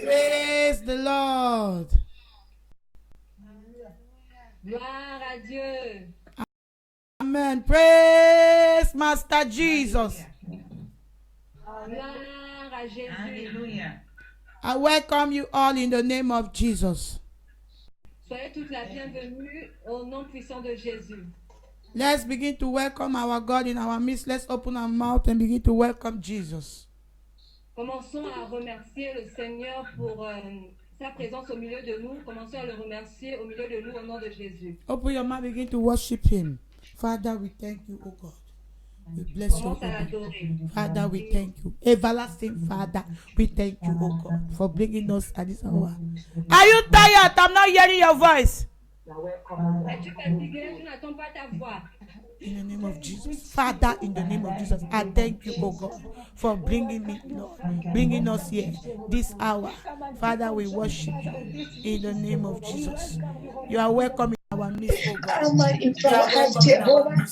Praise the Lord. Gloire à Dieu. Amen. Praise Master Jesus. Gloire à Jésus. Alléluia. I welcome you all in the name of Jesus. Soyez tous la bienvenue au nom puissant de Jésus. Let's begin to welcome our God in our midst. Let's open our mouth and begin to welcome Jesus. Commençons à remercier le Seigneur pour sa présence au milieu de nous. Commençons à le remercier au milieu de nous au nom de Jésus. Open your mouth, begin to worship Him. Father, we thank you, O God. We bless you, O God. Father, we thank you. Everlasting Father, we thank you, O God, for bringing us at this hour. Are you tired? I'm not hearing your voice. Es-tu fatigué? Tu n'entends pas ta voix. In the name of Jesus. Father, in the name of Jesus, I thank you, O God, for bringing me, Lord, bringing us here this hour. Father, we worship you in the name of Jesus. You are welcome in our midst, O God. Come into our heart, Jehovah.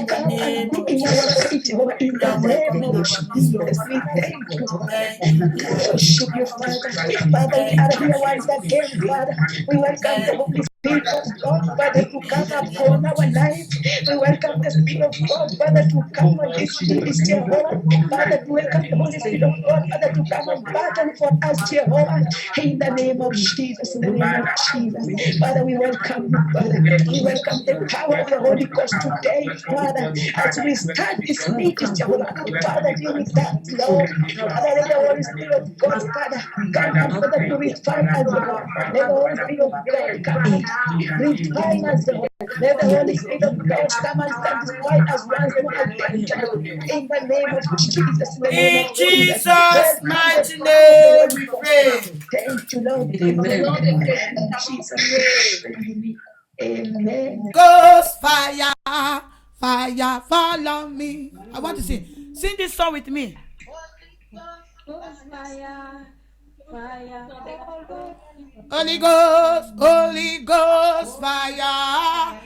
Come and be in our faith, Jehovah, in the name of Jesus. We thank you, Father. We worship you, Father. Father, we are here once again, Father. We welcome the Holy Spirit of God, Father, to come upon our lives. We welcome the Spirit of God, Father, to come on this service, Jehovah. Father, we welcome the Holy Spirit of God, Father, to come and battle for us, Jehovah. In the name of Jesus, in the name of Jesus. Father, we welcome you, Father. We welcome the power of the Holy Ghost today, Father, as we start this meeting, Jehovah. Father, be with us, Lord. Father, let the Holy Spirit of God, Father, come and Father to refine us, Lord. Let the Holy Spirit of God come and refine us, Lord. Let the Holy Spirit of God come and satisfy us once more again, Jehovah. In the name of Jesus, in the name In of Jesus. Jesus' mighty name we pray. Thank you, Lord. In Jesus' name. Amen. Ghost fire, fire fall on me. I want to sing. Sing this song with me. Holy Ghost, Holy Ghost, fire.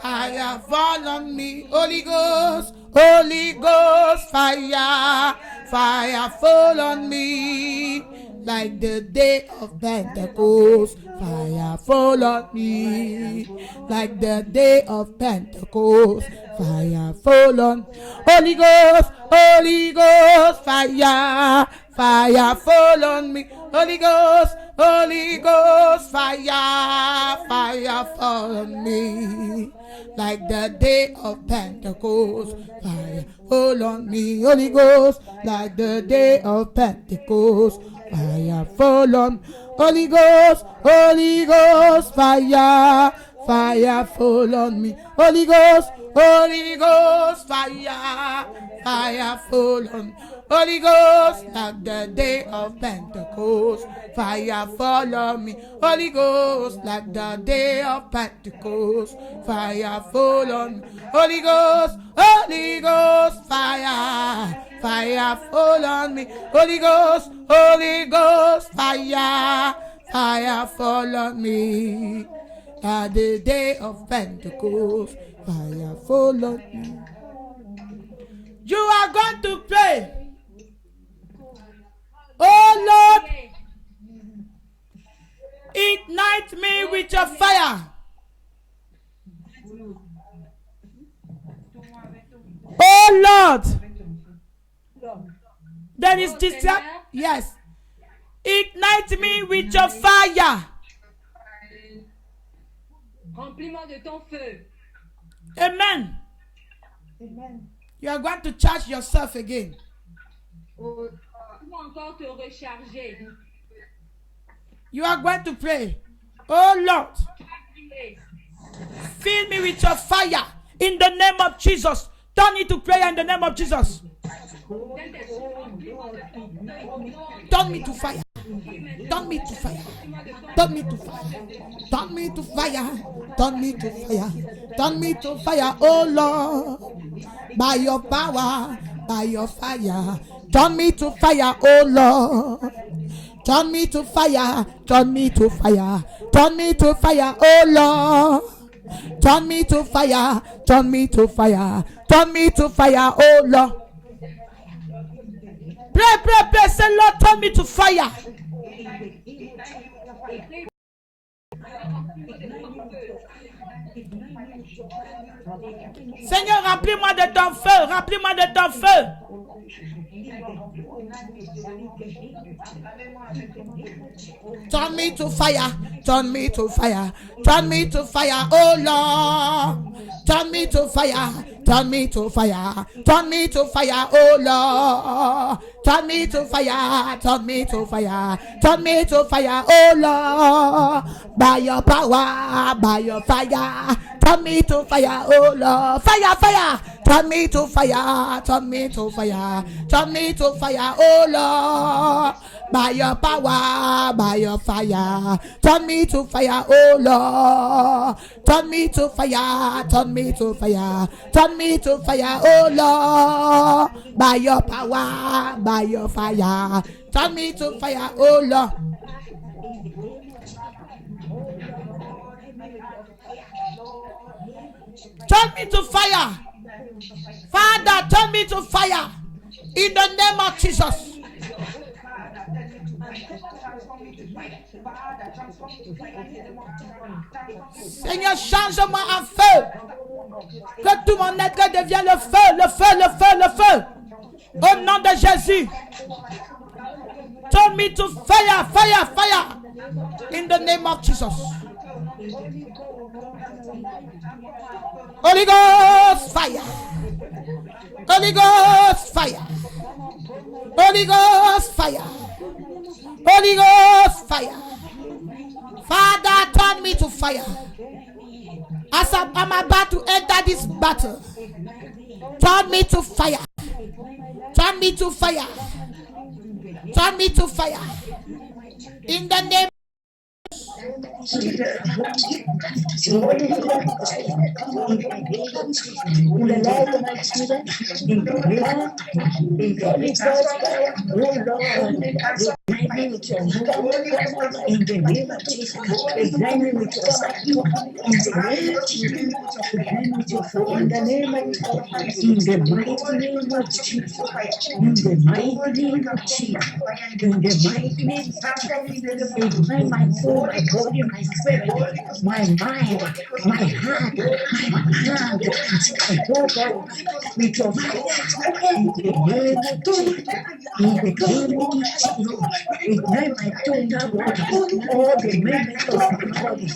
Fire fall on me. Holy Ghost, Holy Ghost, fire. Fire fall on me. Like the day of Pentecost, fire fall on me. Like the day of Pentecost, fire fall on. Holy Ghost, Holy Ghost, fire. Fire fall on me. Holy Ghost, Holy Ghost, fire. Fire fall on me. Like the day of Pentecost, fire fall on me. Holy Ghost, like the day of Pentecost, fire fall on. Holy Ghost, Holy Ghost, fire. Fire fall on me. Holy Ghost, Holy Ghost, fire. Fire fall on. Holy Ghost, like the day of Pentecost, fire fall on me. Holy Ghost, like the day of Pentecost, fire fall on me. Holy Ghost, Holy Ghost, fire. Fire fall on me. Holy Ghost, Holy Ghost, fire. Fire fall on me. At the day of Pentecost, fire fall on me. You are going to pray. Oh Lord, ignite me with your fire. Oh Lord, there is this. Yes, ignite me with your fire. Remplis-moi de ton feu. Amen. Amen. You are going to charge yourself again. Encore te recharger. You are going to pray. Oh Lord, fill me with your fire in the name of Jesus. Turn it to prayer in the name of Jesus. Turn me to fire. Turn me to fire. Turn me to fire. Turn me to fire. Turn me to fire. Turn me to fire. Oh Lord, by your power, by your fire. Turn me to fire, oh Lord. Turn me to fire, turn me to fire. Turn me to fire, oh Lord. Turn me to fire, turn me to fire. Turn me to fire, oh Lord. Pray, pray, pray. Say, Lord, turn me to fire. Seigneur, remplis-moi de ton feu, remplis-moi de ton feu. Turn me to fire, turn me to fire, turn me to fire, oh Lord. Turn me to fire, turn me to fire, turn me to fire, oh Lord. Turn me to fire, turn me to fire, turn me to fire, oh Lord. By your power, by your fire, turn me to fire, oh Lord. Fire, fire. Turn me to fire, turn me to fire, turn me to fire, oh Lord. By your power, by your fire, turn me to fire, oh Lord. Turn me to fire, turn me to fire, turn me to fire, oh Lord. By your power, by your fire, turn me to fire, oh Lord. Turn me to fire. Father, turn me to fire. In the name of Jesus. Seigneur, change-moi en feu. Que tout mon être devienne le feu, le feu, le feu, le feu. Au nom de Jésus. Turn me to fire, fire, fire. In the name of Jesus. Holy Ghost fire. Holy Ghost fire. Holy Ghost fire. Holy Ghost fire. Father, turn me to fire. As I'm about to enter this battle, turn me to fire. Turn me to fire. Turn me to fire. In the name of Jesus. Holy Ghost, in the name of Jesus, in the life of my children, in the name, in the Holy Ghost fire, oh Lord, ignite me with your fire, in the name of Jesus, ignite me with your fire, in the name of Jesus, ignite me with your fire, in the name of Jesus, in the mighty name of Jesus, in the mighty name of Jesus, in the mighty name of Jesus, ignite my soul, my body, my spirit, my mind, my heart, my hand, oh God, with your fire, in the name of Jesus, in the name of Jesus, ignite my total body, all the members of my body,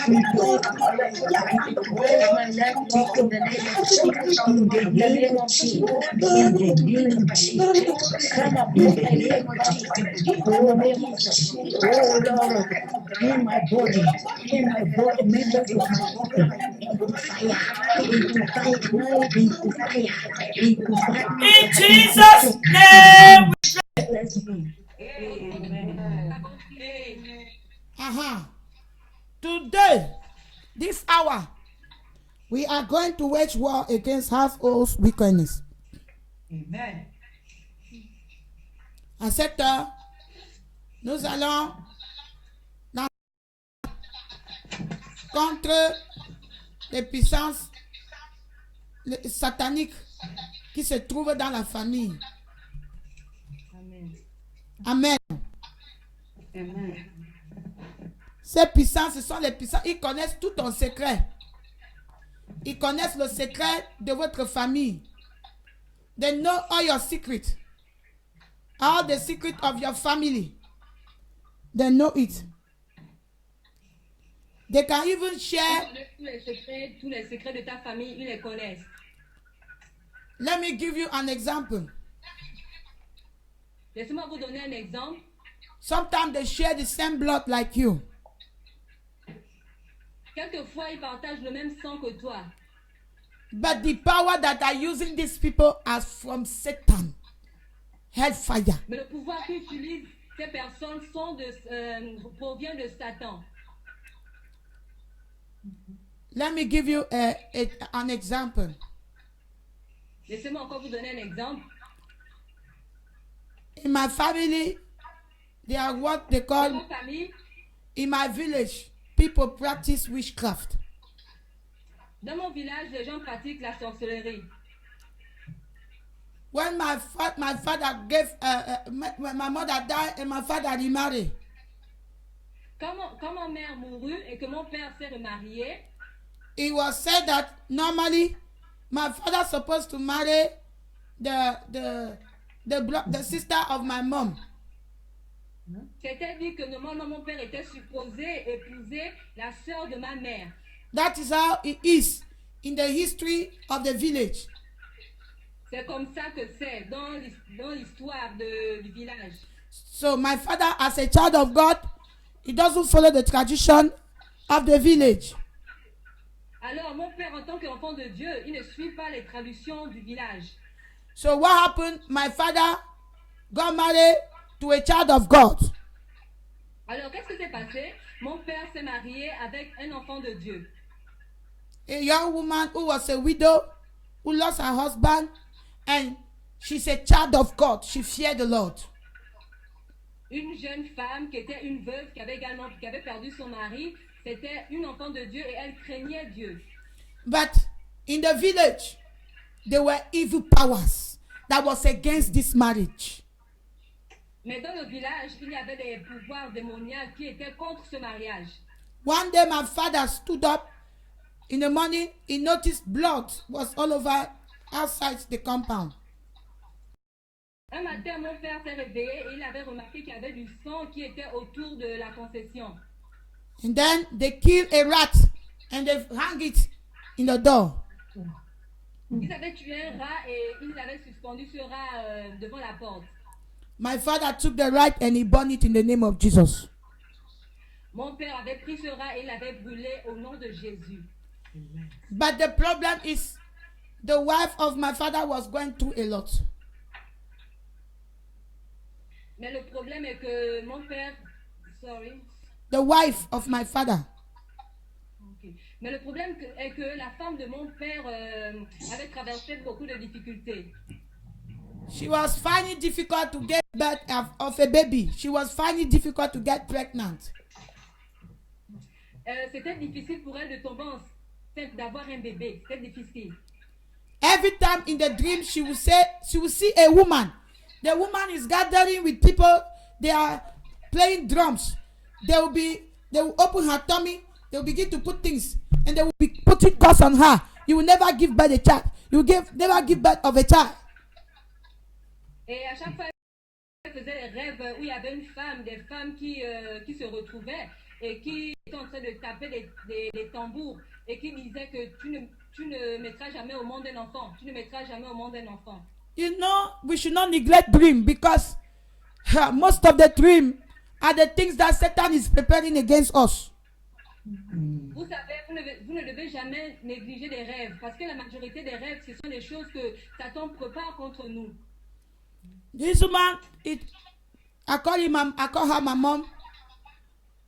with your fire, in the way of my life, take in the name of Jesus, in the name of Jesus, in the name of Jesus, come up in the name of Jesus, oh name of Jesus, oh Lord, in my body, members of my body, into fire, into fire, into fire, into fire, In into Jesus' fire. name. Bless me. Today, this hour, we are going to wage war against household wickedness. Amen. À cette heure, nous allons contre les puissances sataniques qui se trouvent dans la famille. Amen. Amen. Amen. Ces puissances, ce sont les puissances. Ils connaissent tout ton secret. Ils connaissent le secret de votre famille. They know all your secrets. All the secrets of your family. They know it. They can even share. Tous les secrets de ta famille, ils les connaissent. Let me give you an example. Laissez-moi vous donner un exemple. Sometimes they share the same blood like you. Quelquefois, ils partagent le même sang que toi. But the power that are using these people are from Satan. Hellfire. Mais le pouvoir qu'utilisent ces personnes provient de Satan. Let me give you an example. Laissez-moi encore vous donner un exemple. In my family, they are what they Dans call, ma famille, in my village, people practice witchcraft. dans mon village, les gens pratiquent la sorcellerie. When my father gave, my mother died and my father remarried, Quand ma mère mourut et que mon père s'est remarié, it was said that normally my father supposed to marry the sister of my mom. c'était dit que normalement mon père était supposé épouser la sœur de ma mère. That is how it is in the history of the village. C'est comme ça que c'est dans l'histoire du village. So my father, as a child of God, he doesn't follow the tradition of the village. Alors mon père, en tant qu'enfant de Dieu, il ne suit pas les traditions du village. So what happened? My father got married to a child of God. Alors qu'est-ce qui s'est passé? Mon père s'est marié avec un enfant de Dieu. A young woman who was a widow, who lost her husband, and she's a child of God. She feared the Lord. Une jeune femme qui était une veuve, qui avait perdu son mari, c'était une enfant de Dieu et elle craignait Dieu. But in the village, there were evil powers that was against this marriage. Mais dans le village, il y avait des pouvoirs démoniaques qui étaient contre ce mariage. One day my father stood up in the morning. He noticed blood was all over outside the compound. Un matin, mon père s'est réveillé et il avait remarqué qu'il y avait du sang qui était autour de la concession. And then they killed a rat and they hung it in the door. Ils avaient tué un rat et ils avaient suspendu ce rat devant la porte. My father took the rat and he burned it in the name of Jesus. Mon père avait pris ce rat et l'avait brûlé au nom de Jésus. But the problem is the wife of my father was going through a lot. Mais le problème est que mon père, the wife of my father. Ok. Mais le problème est que la femme de mon père avait traversé beaucoup de difficultés. She was finding it difficult to get birth of a baby. She was finding it difficult to get pregnant. C'était difficile pour elle de tomber enceinte, d'avoir un bébé. C'était difficile. Every time in the dream, she would see a woman. The woman is gathering with people. They are playing drums. They will open her tummy. They will begin to put things, and they will be putting curse on her. You will never give birth a child. You will never give birth of a child. Et à chaque fois, elle faisait des rêves où il y avait une femme, des femmes qui se retrouvaient et qui étaient en train de taper des tambours et qui disaient que tu ne mettras jamais au monde un enfant. Tu ne mettras jamais au monde un enfant. You know, we should not neglect dream because most of the dream are the things that Satan is preparing against us. Vous savez, vous ne devez jamais négliger les rêves parce que la majorité des rêves, ce sont des choses que Satan prépare contre nous. This woman, I call her my mom.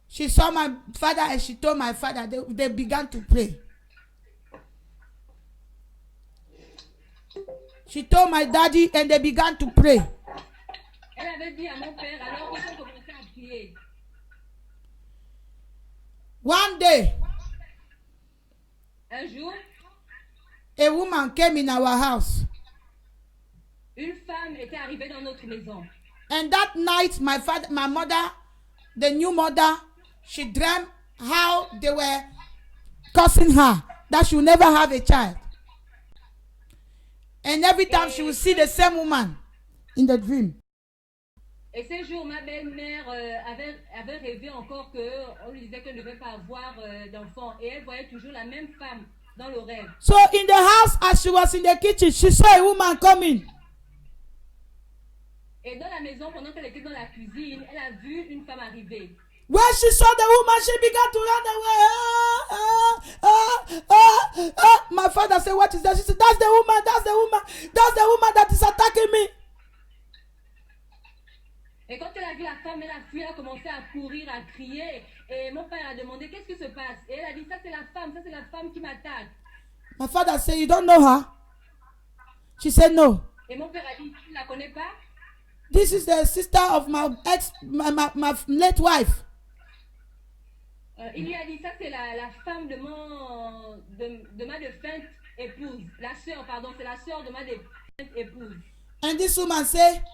She saw my father and she told my father. They began to pray. She told my daddy and they began to pray. Elle avait dit à mon père, alors ils ont commencé à prier. One day, Un jour, a woman came in our house. une femme était arrivée dans notre maison. And that night, my mother, the new mother, she dreamt how they were cursing her, that she will never have a child. And every time she would see the same woman in the dream. Et ce jour, ma belle-mère avait rêvé encore qu'on lui disait qu'elle ne devait pas avoir d'enfant. Et elle voyait toujours la même femme dans le rêve. So in the house, as she was in the kitchen, she saw a woman coming. Et dans la maison, pendant qu'elle était dans la cuisine, elle a vu une femme arriver. When she saw the woman, she began to run away. My father said, "What is that?" She said, "That's the woman. That's the woman. That's the woman that is attacking me." Et quand elle a vu la femme, elle a fui, elle a commencé à courir, à crier. Et mon père a demandé, qu'est-ce qui se passe? Et elle a dit, ça c'est la femme qui m'attaque. My father said, "You don't know her?" She said, "No." Et mon père a dit, tu ne la connais pas? This is the sister of my late wife. Il lui a dit, ça c'est la femme de ma défunte épouse. La sœur, pardon, c'est la sœur de ma défunte épouse. And this woman said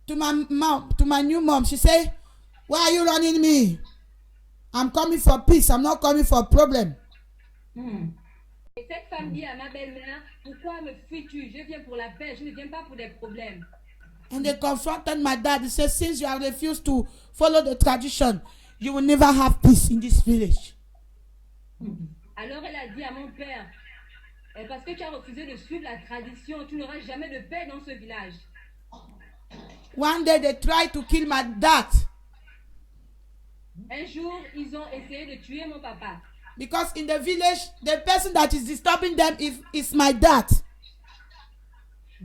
to my mom, to my new mom, she said, "Why are you running me? I'm coming for peace. I'm not coming for problem." Et cette femme dit à ma belle-mère, pourquoi me fuis-tu? Je viens pour la paix, je ne viens pas pour des problèmes. And they confronted my dad. They said, "Since you have refused to follow the tradition, you will never have peace in this village." Alors elle a dit à mon père, parce que tu as refusé de suivre la tradition, tu n'auras jamais de paix dans ce village. One day they tried to kill my dad Un jour, ils ont essayé de tuer mon papa. because in the village, the person that is disturbing them is my dad.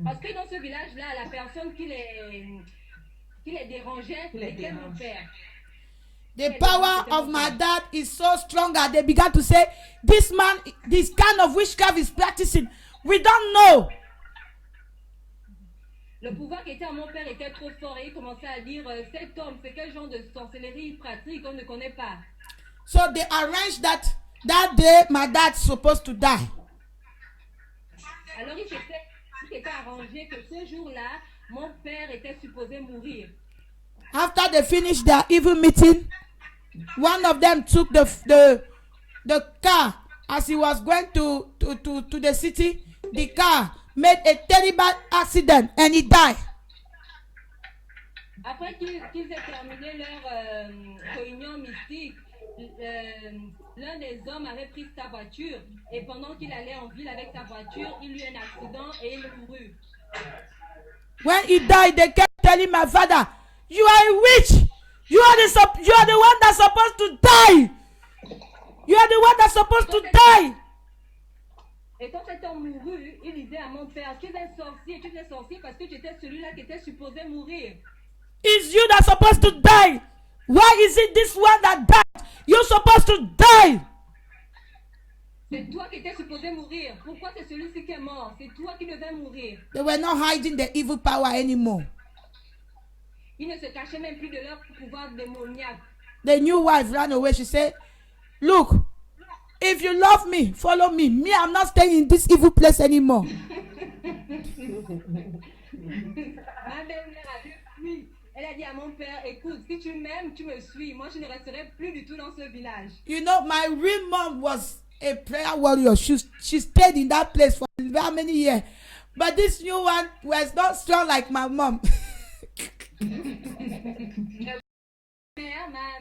Parce que dans ce village-là, la personne qui les dérangeait, c'était mon père. The power of my dad is so strong that they began to say, "This man, this kind of witchcraft is practicing. We don't know." Le pouvoir qui était en mon père était trop fort et il commençait à dire, cet homme, c'est quel genre de sorcellerie il pratique, on ne connaît pas. So they arranged that day my dad's supposed to die. Alors il s'était arrangé que ce jour-là, mon père était supposé mourir. After they finished their evil meeting, one of them took the car as he was going to the city. The car made a terrible accident and he died. Après qu'ils aient terminé leur réunion mystique, l'un des hommes avait pris sa voiture et pendant qu'il allait en ville avec sa voiture, il eut un accident et il mourut. When he died, they kept telling my father, "You are a witch. You are the one that's supposed to die. You are the one that's supposed to die." Et quand cet homme mourut, il disait à mon père, tu es sorcier parce que tu étais celui-là qui était supposé mourir. It's you that's supposed to die. Why is it this one that died? You're supposed to die. C'est toi qui étais supposé mourir. Pourquoi c'est celui-ci qui est mort? C'est toi qui devais mourir. They were not hiding the evil power anymore. Ils ne se cachaient même plus de leur pouvoir démoniaque. The new wife ran away. She said, look, if you love me, follow me. Me, I'm not staying in this evil place anymore. Ma belle-mère a fui. Elle a dit à mon père, écoute, si tu m'aimes, tu me suis. Moi, je ne resterai plus du tout dans ce village. You know, my real mom was a prayer warrior. She stayed in that place for how many years. But this new one was not strong like my mom.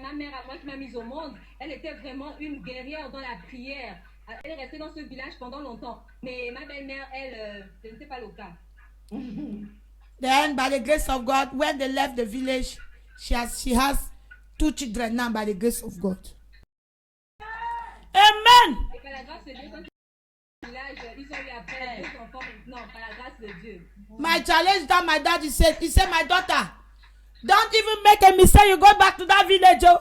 Ma mère à moi qui m'a mise au monde, elle était vraiment une guerrière dans la prière. Elle est restée dans ce village pendant longtemps. Mais ma belle-mère, elle, ce n'était pas le cas. Then, by the grace of God, when they left the village, she has 2 children now by the grace of God. Amen. Et par la grâce de Dieu, quand ils village, ils ont eu après 2 enfants maintenant, par la grâce de Dieu. My challenge that my daddy said, he said, my daughter, don't even make a mistake, you go back to that village. Oh.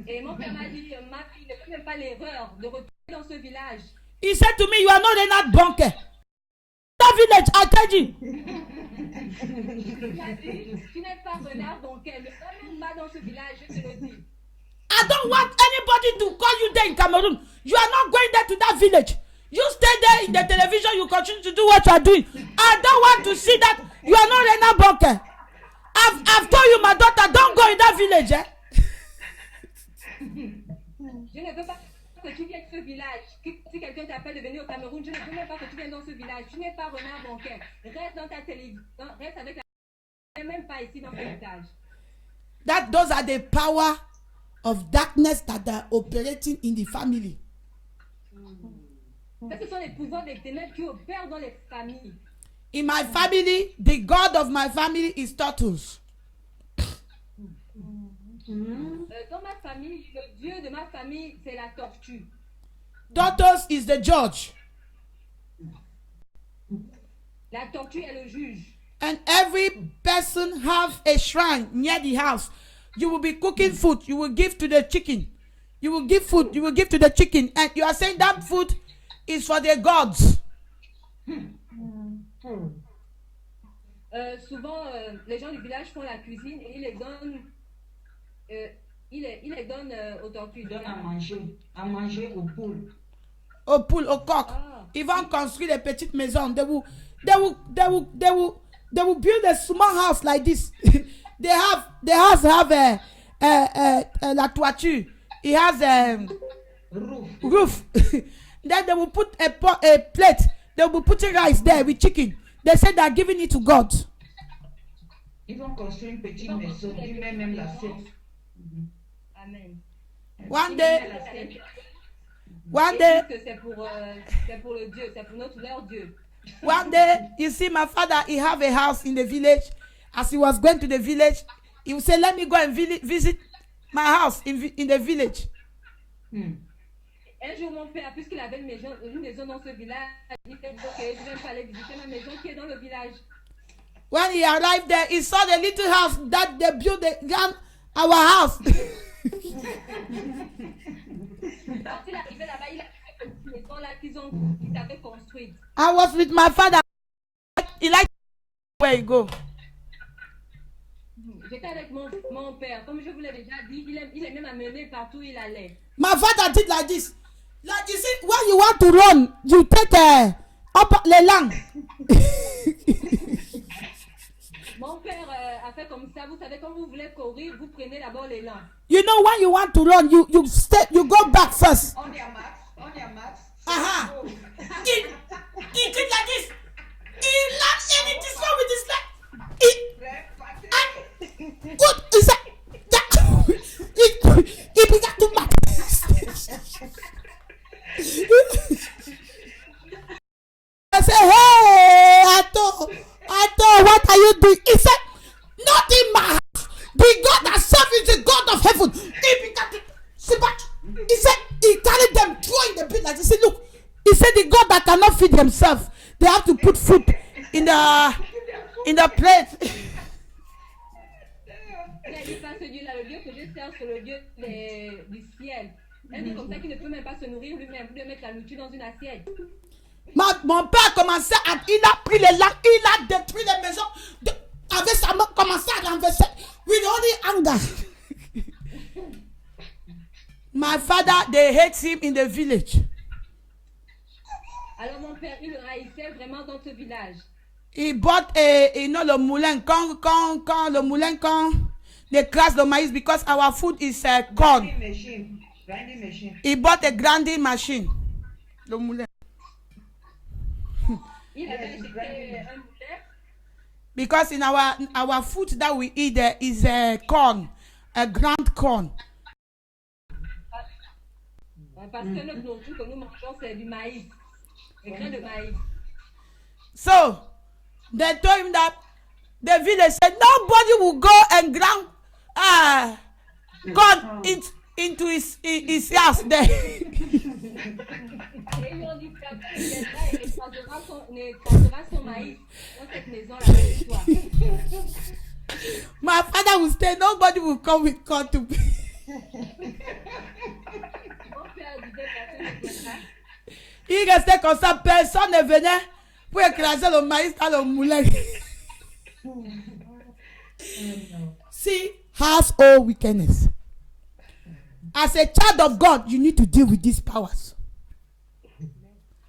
Et mon père m'a dit, ma fille ne fait même pas l'erreur de retourner dans ce village. He said to me, you are not a not bunker. That village, I tell you. Il a dit, tu n'es pas renard banquet, ne va même pas dans ce village, je te le dis. I don't want anybody to call you there in Cameroon. You are not going there to that village. You stay there in the television, you continue to do what you are doing. I don't want to see that you are not renard bunker. I've told you, my daughter, don't go in that village. Eh? Je ne veux pas que tu viennes de ce village. Si quelqu'un t'appelle de venir au Cameroun, je ne veux même pas que tu viennes dans ce village. Tu n'es pas renard bancaire. Reste dans ta télévision. Reste avec la... Tu n'es même pas ici dans ce village. Those are the power of darkness that are operating in the family. Ce sont les pouvoirs des ténèbres qui opèrent dans les familles. In my family, the God of my family is turtles. Dans ma famille, le Dieu de ma famille, c'est la tortue. Turtles is the judge. La tortue est le juge. And every person have a shrine near the house. You will be cooking food. You will give to the chicken. You will give food. You will give to the chicken. And you are saying that food is for the gods. Souvent, les gens du village font la cuisine et ils les donnent, ils les donnent aux tortues. Ils donnent à manger aux poules. Aux poules, aux coqs. Ah. Ils vont construire des petites maisons. They will build a small house like this. The house have la toiture. It has a roof. Then they will put a plate. They will put rice there with chicken. They say they are giving it to God. Ils vont construire une petite maison. Ils mettent même la scène. Amen. One day, C'est pour le Dieu, c'est pour leur Dieu. one day, you see my father, he have a house in the village. As he was going to the village, he would say, let me go and visit my house in the village. Un jour, mon père, puisqu'il avait une maison dans ce village, il dit, ok, je vais aller visiter ma maison qui est dans le village. When he arrived there, he saw the little house that they built around our house. Quand il est arrivé là-bas, il a vu cette petite maison là qu'ils avaient construite. I was with my father. He liked where he go. J'étais avec mon père. Comme je vous l'ai déjà dit, il est même amené partout où il allait. My father did like this. Like you see, when you want to run, you take up the land. Mon père a fait comme ça. Vous savez, quand vous voulez courir, vous prenez d'abord l'élan. You know, when you want to run, you go back first. On their mats. Uh-huh. He did like this. He landed and it is wrong with his leg. Good. He said, he began to back. I said, hey, Ato, what are you doing? He said, not in my house. The God that serves is the God of heaven. He began to sit back. He said, he carried them, throwing the pit like this. He said, look, he said, the God that cannot feed himself, they have to put food in the plate. Elle dit pas ce Dieu-là, le Dieu que je sers, c'est le Dieu du ciel. Elle dit comme ça qu'il ne peut même pas se nourrir lui-même, vous devez mettre la nourriture dans une assiette. Mon père a commencé à... Il a pris les lacs, il a détruit les maisons. Avec sa main, commencé à renverser. With only anger. My father, they hate him in the village. Alors mon père, il le haïssait vraiment dans ce village. Il bought le moulin. Quand le moulin, quand they crash the maïs, because our food is corn. Grinding machine. He bought a grinding machine. Le moulin. Il avait acheté un moulin. Because in our food that we eat there is a corn, a ground corn. Parce que notre nourriture que nous mangeons, c'est du maïs. Des grains de maïs. So, they told him that the village said nobody will go and grind corn into his house there. Et ils lui ont dit, papa, il viendra et nettoiera son maïs dans cette maison-là avec toi. My father will say nobody will come with corn to Mon père disait, personne ne viendra. Il restait comme ça, personne ne venait pour écraser le maïs dans le moulin. See, household wickedness. As a child of God, you need to deal with these powers.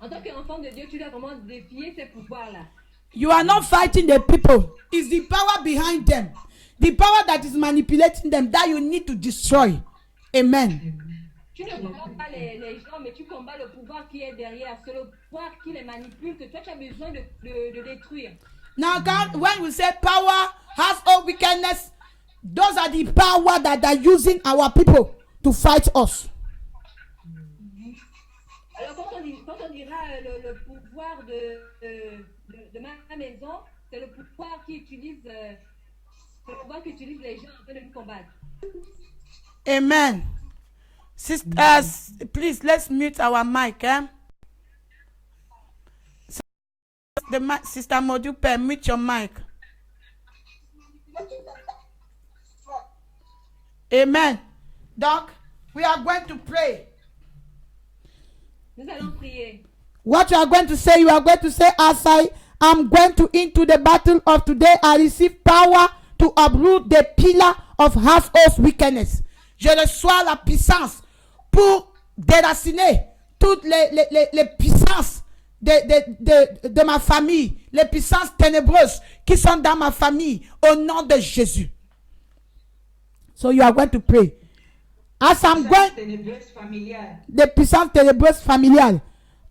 En tant qu'enfant de Dieu, tu dois vraiment défier ces pouvoirs-là. You are not fighting the people. It's the power behind them. The power that is manipulating them that you need to destroy. Amen. Tu ne combats pas les gens, mais tu combats le pouvoir qui est derrière. C'est le pouvoir qui les manipule que toi tu as besoin de détruire. Now, God, when we say power, household wickedness, those are the power that are using our people to fight us. Alors quand on dira le pouvoir de ma maison, c'est le pouvoir qui utilise les gens afin de nous combattre. Amen. Sisters, please let's mute our mic. Sister Modupe, mute your mic. Amen. Doc, we are going to pray. Nous allons prier. What you are going to say, as I am going to into the battle of today, I receive power to uproot the pillar of household wickedness. Je reçois la puissance pour déraciner toutes les puissances de ma famille, les puissances ténébreuses qui sont dans ma famille, au nom de Jésus. So you are going to pray. As I'm going, the puissance ténébreuse familiale.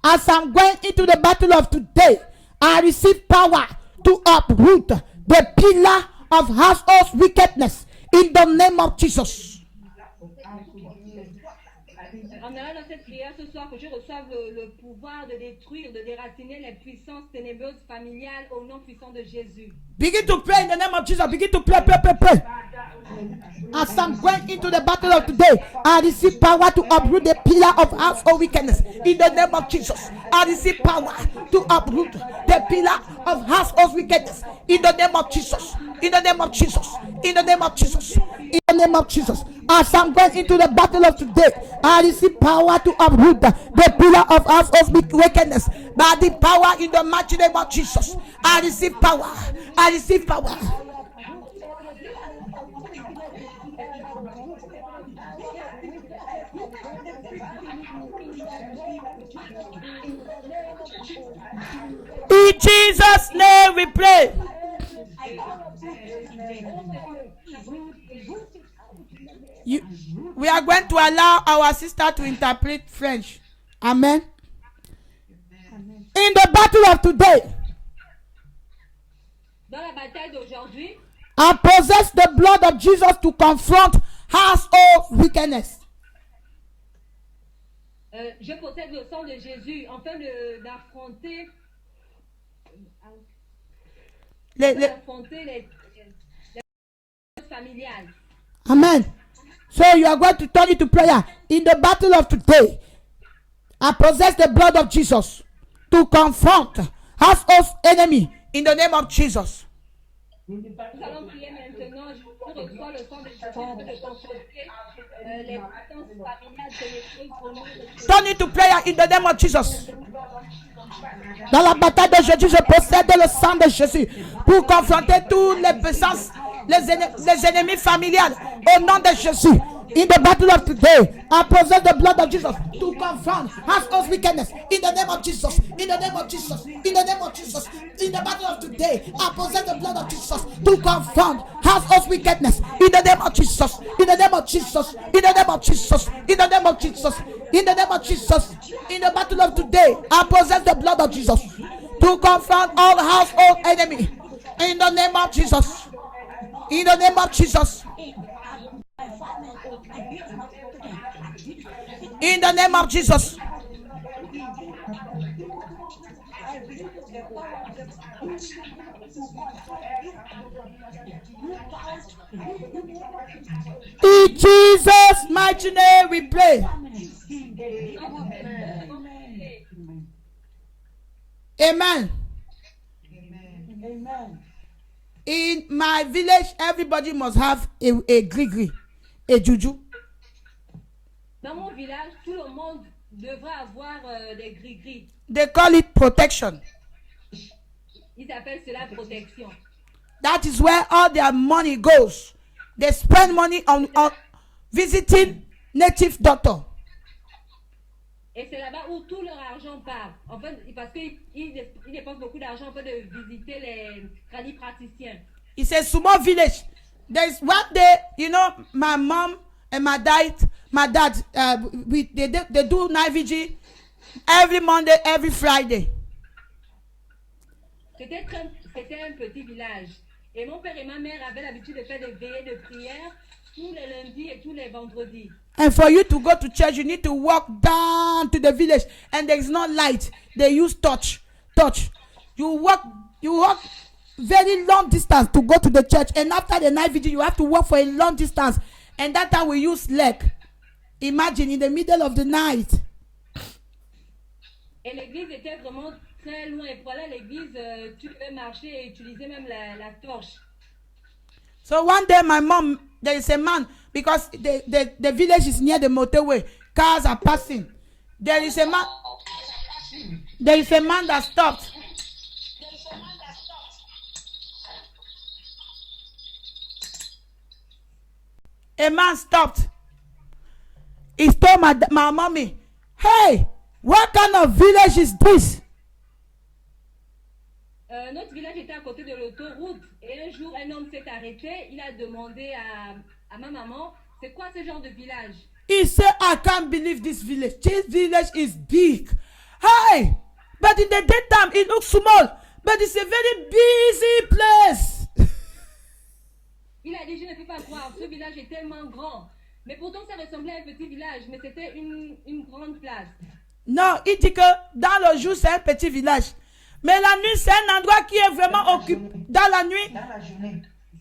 As I'm going into the battle of today, I receive power to uproot the pillar of household wickedness in the name of Jesus. En allant dans cette prière ce soir, que je reçoive le pouvoir de détruire, de déraciner les puissances ténébreuses familiales au nom puissant de Jésus. Begin to pray in the name of Jesus. Begin to pray. As I'm going into the battle of today, I receive power to uproot the pillar of household wickedness in the name of Jesus. I receive power to uproot the pillar of household wickedness in the name of Jesus. In the name of Jesus. In the name of Jesus. In the name of Jesus. As I'm going into the battle of today, I receive power to uproot the pillar of household wickedness by the power in the mighty name of Jesus. I receive power. I receive power. In Jesus' name we pray. We are going to allow our sister to interpret French. Amen. In the battle of today, Dans la bataille d'aujourd'hui, I possess the blood of Jesus to confront household wickedness. je possède le sang de Jésus afin d'affronter les familiales. Amen. So you are going to turn it to prayer. In the battle of today, I possess the blood of Jesus to confront household enemy in the name of Jesus. Nous allons prier maintenant. Je reçois le sang de Jésus de confronter les puissances familiales ténébreuses au nom de Jésus. Turn into prayer in the name of Jesus. Dans la bataille de Jésus, je possède le sang de Jésus pour confronter toutes les puissances, les ennemis familiales au nom de Jésus. In the battle of today, I possess the blood of Jesus to confront household wickedness. In the name of Jesus, in the name of Jesus, in the name of Jesus. In the battle of today, I possess the blood of Jesus to confront household wickedness. In the name of Jesus, in the name of Jesus, in the name of Jesus, in the name of Jesus, in the name of Jesus. In the battle of today, I possess the blood of Jesus to confront all household enemy. In the name of Jesus, in the name of Jesus. In the name of Jesus. In Jesus' mighty name we pray. Amen. Amen. In my village, everybody must have a grigri, a juju. Dans mon village, tout le monde devrait avoir des gris-gris. They call it protection. Ils appellent cela protection. That is where all their money goes. They spend money on visiting native doctor. Et c'est là-bas où tout leur argent part. En fait, parce qu'ils dépensent beaucoup d'argent en fait de visiter les praticiens. It's a small village. There's one day, you know, my mom and my dad, they do night vigil every Monday, every Friday. C'était un petit village. Et mon père et ma mère avaient l'habitude de faire des veillées de prière tous les lundis et tous les vendredis. And for you to go to church, you need to walk down to the village, and there is no light. They use torch. You walk very long distance to go to the church, and after the night vigil, you have to walk for a long distance. And that time we use leg. Imagine in the middle of the night. Et l'église était vraiment très loin. Et pour aller à l'église, tu devais marcher et utiliser même la torche. So one day my mom, there is a man, because the village is near the motorway. Cars are passing. There is a man that stopped. A man stopped. He told my mommy, "Hey, what kind of village is this?" Notre village était à côté de l'autoroute et un jour un homme s'est arrêté. Il a demandé à ma maman, c'est quoi ce genre de village? He said, "I can't believe this village. This village is big. Hey, but in the daytime it looks small, but it's a very busy place." Il a dit, je ne peux pas croire, ce village est tellement grand. Mais pourtant, ça ressemblait à un petit village, mais c'était une grande place. Non, il dit que dans le jour, c'est un petit village. Mais la nuit, c'est un endroit qui est vraiment occupé. Dans la nuit,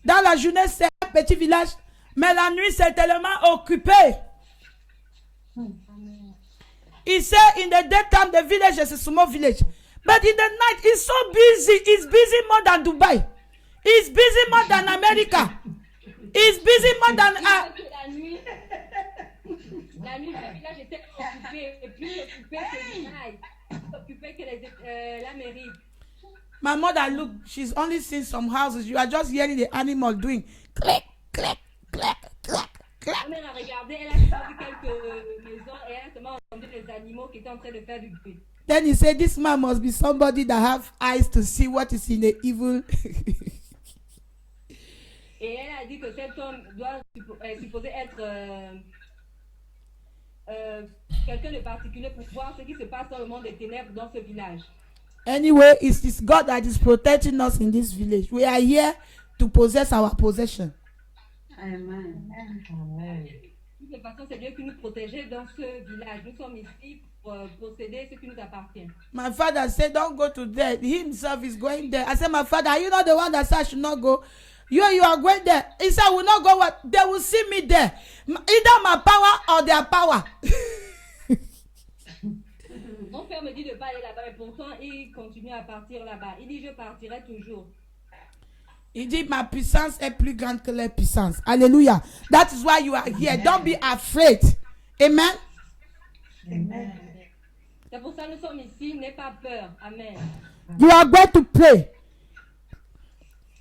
dans la journée, c'est un petit village. Mais la nuit, c'est tellement occupé. He said in the daytime, the village is a small village. But in the night, it's so busy. It's busy more than Dubai. It's busy more than America. It's busy more than... La nuit, le village était occupé, et plus occupé que Dubaï, plus occupé que l'Amérique. My mother, look, she's only seen some houses. You are just hearing the animal doing click, click, click, click, click. Ma mère a regardé, elle a vu quelques maisons et elle a seulement entendu les animaux qui étaient en train de faire du bruit. Then he said, "This man must be somebody that have eyes to see what is in the evil." Et elle a dit que cet homme doit supposer être quelqu'un de particulier pour voir ce qui se passe dans le monde des ténèbres dans ce village. Anyway, it's God that is protecting us in this village. We are here to possess our possession. Amen. De toute façon, c'est Dieu qui nous protégeait dans ce village. Nous sommes ici pour posséder ce qui nous appartient. My father said, "Don't go to there." He himself is going there. I said, "My father, are you not the one that said I should not go? You are going there." He said, "I will not go. What? They will see me there. Either my power or their power." Mon père me dit de ne pas aller là-bas, mais pourtant, il continue à partir là-bas. Il dit, je partirai toujours. Il dit, ma puissance est plus grande que leur puissance. Alléluia. That is why you are here. Don't be afraid. Amen. Amen. C'est pour ça que nous sommes ici. N'aie pas peur. Amen. You are going to pray.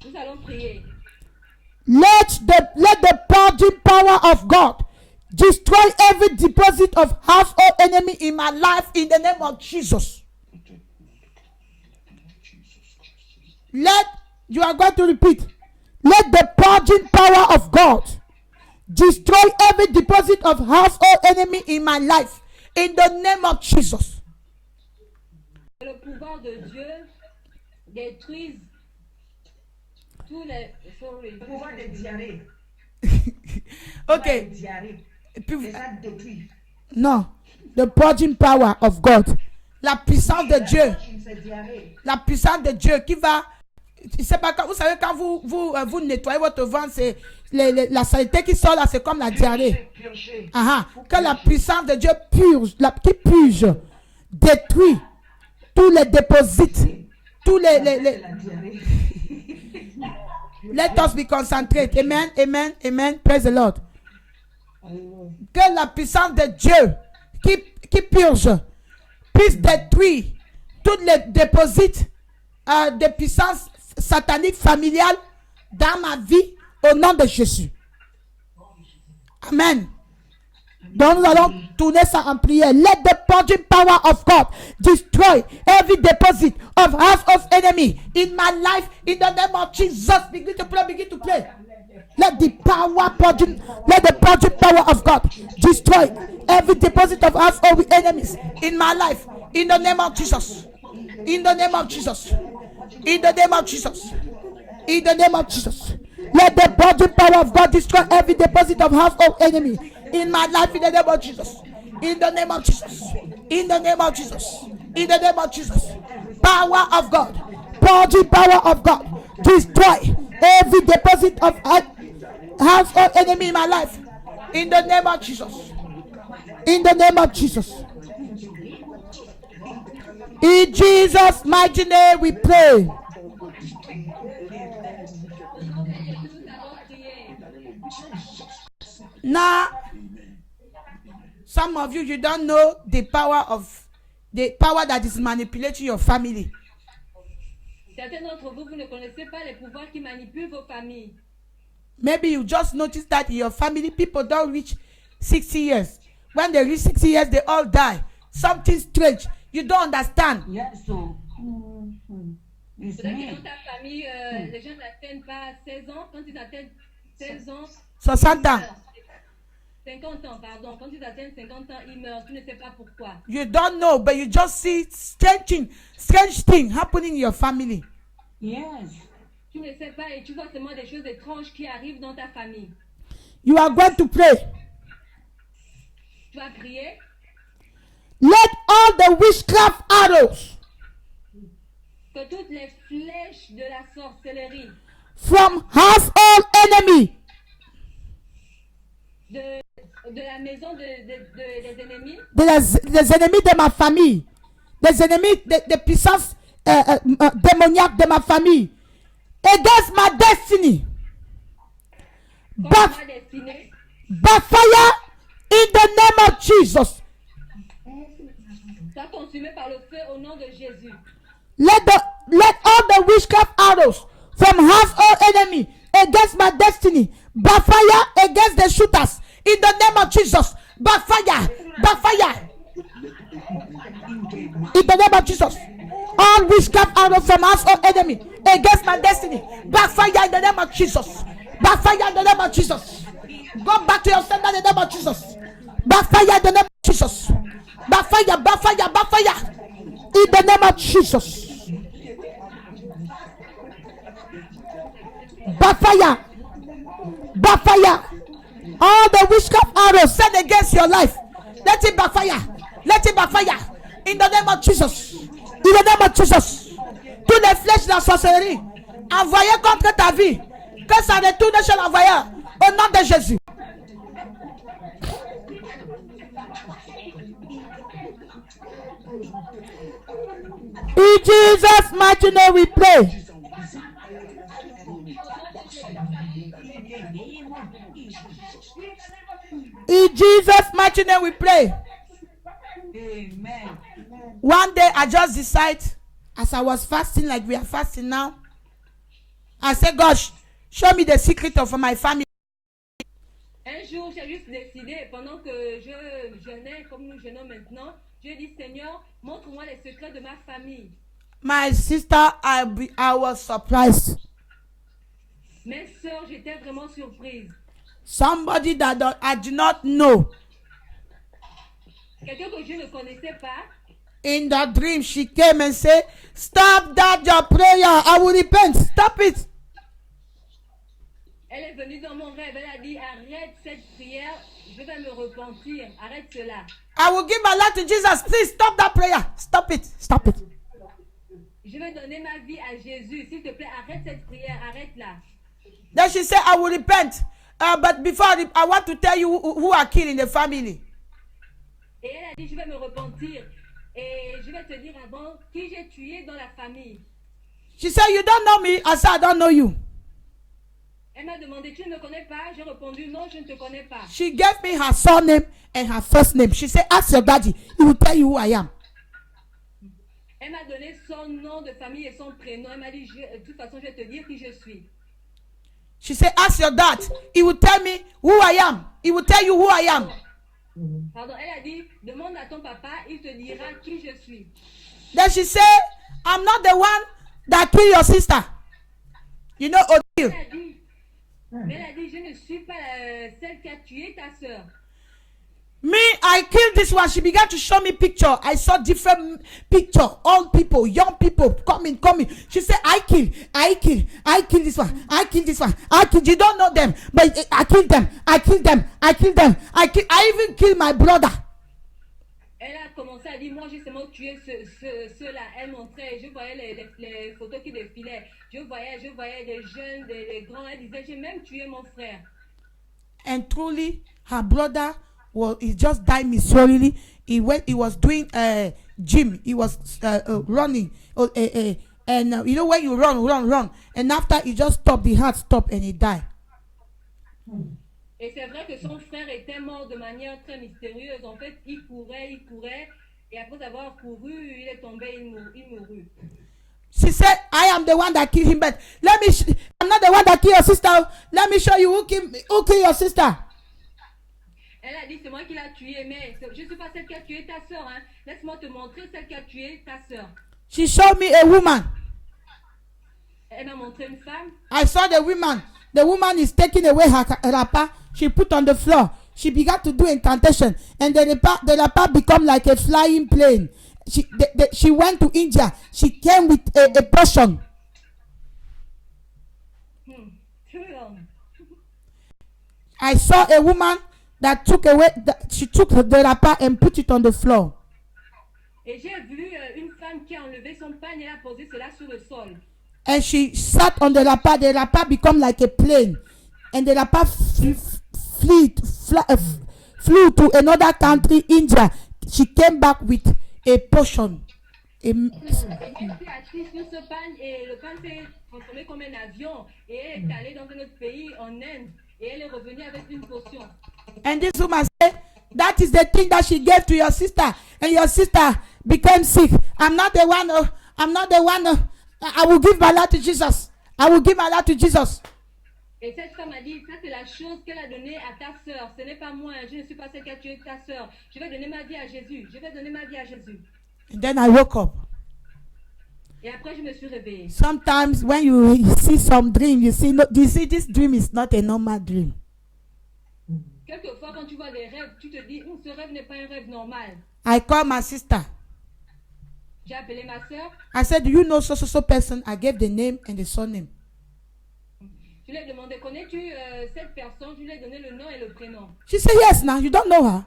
Nous allons prier. Let the purging power of God destroy every deposit of household enemy in my life in the name of Jesus. You are going to repeat. Let the purging power of God destroy every deposit of household enemy in my life in the name of Jesus. Le pouvoir de Dieu détruise tous les... Le pouvoir de diarrhée. Okay. Diarrhée. Puis- Et ça détruit. Non. The purging power of God. La puissance de Dieu. C'est diarrhée. La puissance de Dieu qui va... C'est pas quand, vous savez, quand vous nettoyez votre ventre, c'est la saleté qui sort là, c'est comme la diarrhée. Purger. Que la puissance de Dieu purge, qui purge, détruit tous les déposits, tous C'est la diarrhée. Let us be concentrated. Amen, amen, amen. Praise the Lord. Que la puissance de Dieu qui purge puisse détruire tous les déposits de puissance satanique familiale dans ma vie au nom de Jésus. Amen. Donc nous allons tourner ça en prière. Let the purging power of God destroy every deposit of house of enemy in my life in the name of Jesus. Begin to pray, begin to pray. Let the purging power of God destroy every deposit of house of enemies in my life in the name of Jesus. In the name of Jesus. In the name of Jesus. In the name of Jesus. Let the purging power of God destroy every deposit of house of enemy in my life in the name of Jesus. In the name of Jesus. In the name of Jesus. In the name of Jesus. Power of God. Purging power of God. Destroy every deposit of house of enemy in my life. In the name of Jesus. In the name of Jesus. In Jesus' mighty name we pray. Now, some of you don't know the power that is manipulating your family. Certains d'entre vous, vous ne connaissez pas les pouvoirs qui manipulent vos familles. Maybe you just noticed that in your family, people don't reach 60 years. When they reach 60 years, they all die. Something strange. You don't understand. Yes, so. It's Peut-être que me. dans ta famille, les gens n'atteignent pas 16 ans. Quand ils atteignent 16 ans, 60 ans. 50 ans, pardon. Quand ils atteignent 50 ans, ils meurent. Tu ne sais pas pourquoi. You don't know, but you just see strange thing happening in your family. Yes. Tu ne sais pas et tu vois seulement des choses étranges qui arrivent dans ta famille. You are going to pray. Tu vas prier. Let all the witchcraft arrows Que toutes les flèches de la sorcellerie, from household enemy de la maison des ennemis, des ennemis de ma famille, des ennemis des puissances démoniaques de ma famille, against my destiny, contre ma destinée, by fire in the name of Jesus. soient consumées par le feu au nom de Jésus. Let all the witchcraft arrows from household enemy against my destiny, by fire against the shooters in the name of Jesus. By fire, by fire. In the name of Jesus. All witchcraft arrows from household enemy against my destiny, by fire in the name of Jesus. By fire in the name of Jesus. Go back to your sender in the name of Jesus. By fire in the name of Jesus. By fire, by fire, by fire. In the name of Jesus. By fire. By fire. All the witchcraft arrows sent against your life, let it backfire. Let it backfire. In the name of Jesus. In the name of Jesus. Toutes les flèches de la sorcellerie envoyées contre ta vie, que ça retourne chez l'envoyeur. Au nom de Jésus. In Jesus' mighty name we pray. In Jesus' mighty name we pray. Amen. One day I just decide, as I was fasting like we are fasting now, I said, gosh, show me the secret of my family. Un jour, j'ai juste décidé, pendant que je jeûnais, comme nous jeûnons maintenant, j'ai dit, Seigneur, montre-moi les secrets de ma famille. My sister, I was surprised. Mes sœurs, j'étais vraiment surprise. Somebody that I did not know. Quelqu'un que je ne connaissais pas, In the dream, she came and said, stop that your prayer. I will repent. Stop it. elle est venue dans mon rêve, elle a dit, arrête cette prière, je vais me repentir, arrête cela. I will give my life to Jesus. Please stop that prayer. Stop it. Stop it. Je vais donner ma vie à Jésus, s'il te plaît, arrête cette prière, arrête-la. Then she said, I will repent. But before I want to tell you who are killed in the family. Et elle a dit, je vais me repentir. Et je vais te dire avant qui j'ai tué dans la famille. She said, you don't know me. I said, I don't know you. Elle m'a demandé, tu ne me connais pas? J'ai répondu, non, je ne te connais pas. She gave me her surname and her first name. She said, ask your daddy. He will tell you who I am. Elle m'a donné son nom de famille et son prénom. Elle m'a dit, de toute façon, je vais te dire qui je suis. She said, ask your dad. He will tell me who I am. He will tell you who I am. Pardon, elle a dit, demande à ton papa, il te dira qui je suis. Then she said, I'm not the one that killed your sister. You know, Odile. Mais elle a dit, je ne suis pas celle qui a tué ta sœur. Me, I killed this one. She began to show me picture. I saw different picture. Old people, young people coming. She said, I killed this one. I killed this one. You don't know them, but I killed them. I even killed my brother. Elle a commencé à dire, moi j'ai seulement tué ceux-là. Elle montrait, je voyais les photos qui défilaient. Je voyais des jeunes, des grands. Elle disait, j'ai même tué mon frère. And truly, her brother he just died mysteriously. He was doing gym. He was running. And you know when you run. And after he just stopped, the heart stopped and he died. Et c'est vrai que son frère était mort de manière très mystérieuse. En fait, il courait. Et après avoir couru, il est tombé, il mourut. She said, I am the one that killed him, but I'm not the one that killed your sister. Let me show you who killed your sister. Elle a dit, c'est moi qui l'ai tué, mais je ne suis pas celle qui a tué ta soeur. Hein. Laisse-moi te montrer celle qui a tué ta soeur. She showed me a woman. Elle m'a montré une femme. I saw the woman. The woman is taking away her wrapper. She put on the floor. She began to do incantation. And the wrapper become like a flying plane. She went to India. She came with a potion. I saw a woman that she took the wrapper and put it on the floor. Et j'ai vu une femme qui a enlevé son panier et a posé cela sur le sol. And she sat on the wrapper. The wrapper become like a plane. And the wrapper flew to another country, India. She came back with a potion. Elle s'est assise sur ce pan et le pan s'est transformé comme un avion. Et elle est allée dans un autre pays, en Inde. Et elle est revenue avec une potion. And this woman said, that is the thing that she gave to your sister. And your sister became sick. I'm not the one. I will give my life to Jesus. Et cette femme a dit, ça c'est la chose qu'elle a donnée à ta sœur. Ce n'est pas moi. Je ne suis pas celle qui a tué ta sœur. Je vais donner ma vie à Jésus. And then I woke up. Et après, je me suis réveillée. Sometimes when you see some dream, you see this dream is not a normal dream. Quelquefois, quand tu vois des rêves, tu te dis, ce rêve n'est pas un rêve normal. I called my sister. J'ai appelé ma sœur. I said, do you know so person? I gave the name and the surname. Je lui ai demandé, connais-tu cette personne? Je lui ai donné le nom et le prénom. She said, yes, now you don't know her.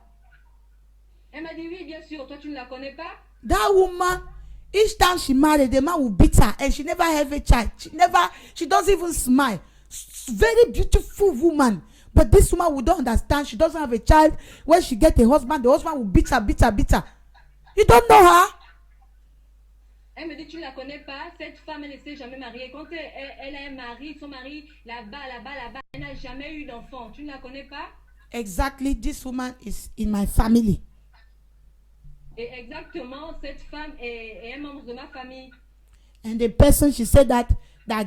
Elle m'a dit, oui, bien sûr, toi tu ne la connais pas? That woman, each time she married, the man will beat her and she never have a child. She doesn't even smile. Very beautiful woman. But this woman will don't understand. She doesn't have a child. When she get a husband, the husband will beat her. You don't know her? Elle me dit, tu ne la connais pas, cette femme, elle ne s'est jamais mariée. Quand elle a un mari, son mari, là-bas, elle n'a jamais eu d'enfant. Tu ne la connais pas? Exactly, this woman is in my family. Et exactement, cette femme est un membre de ma famille. And the person she said that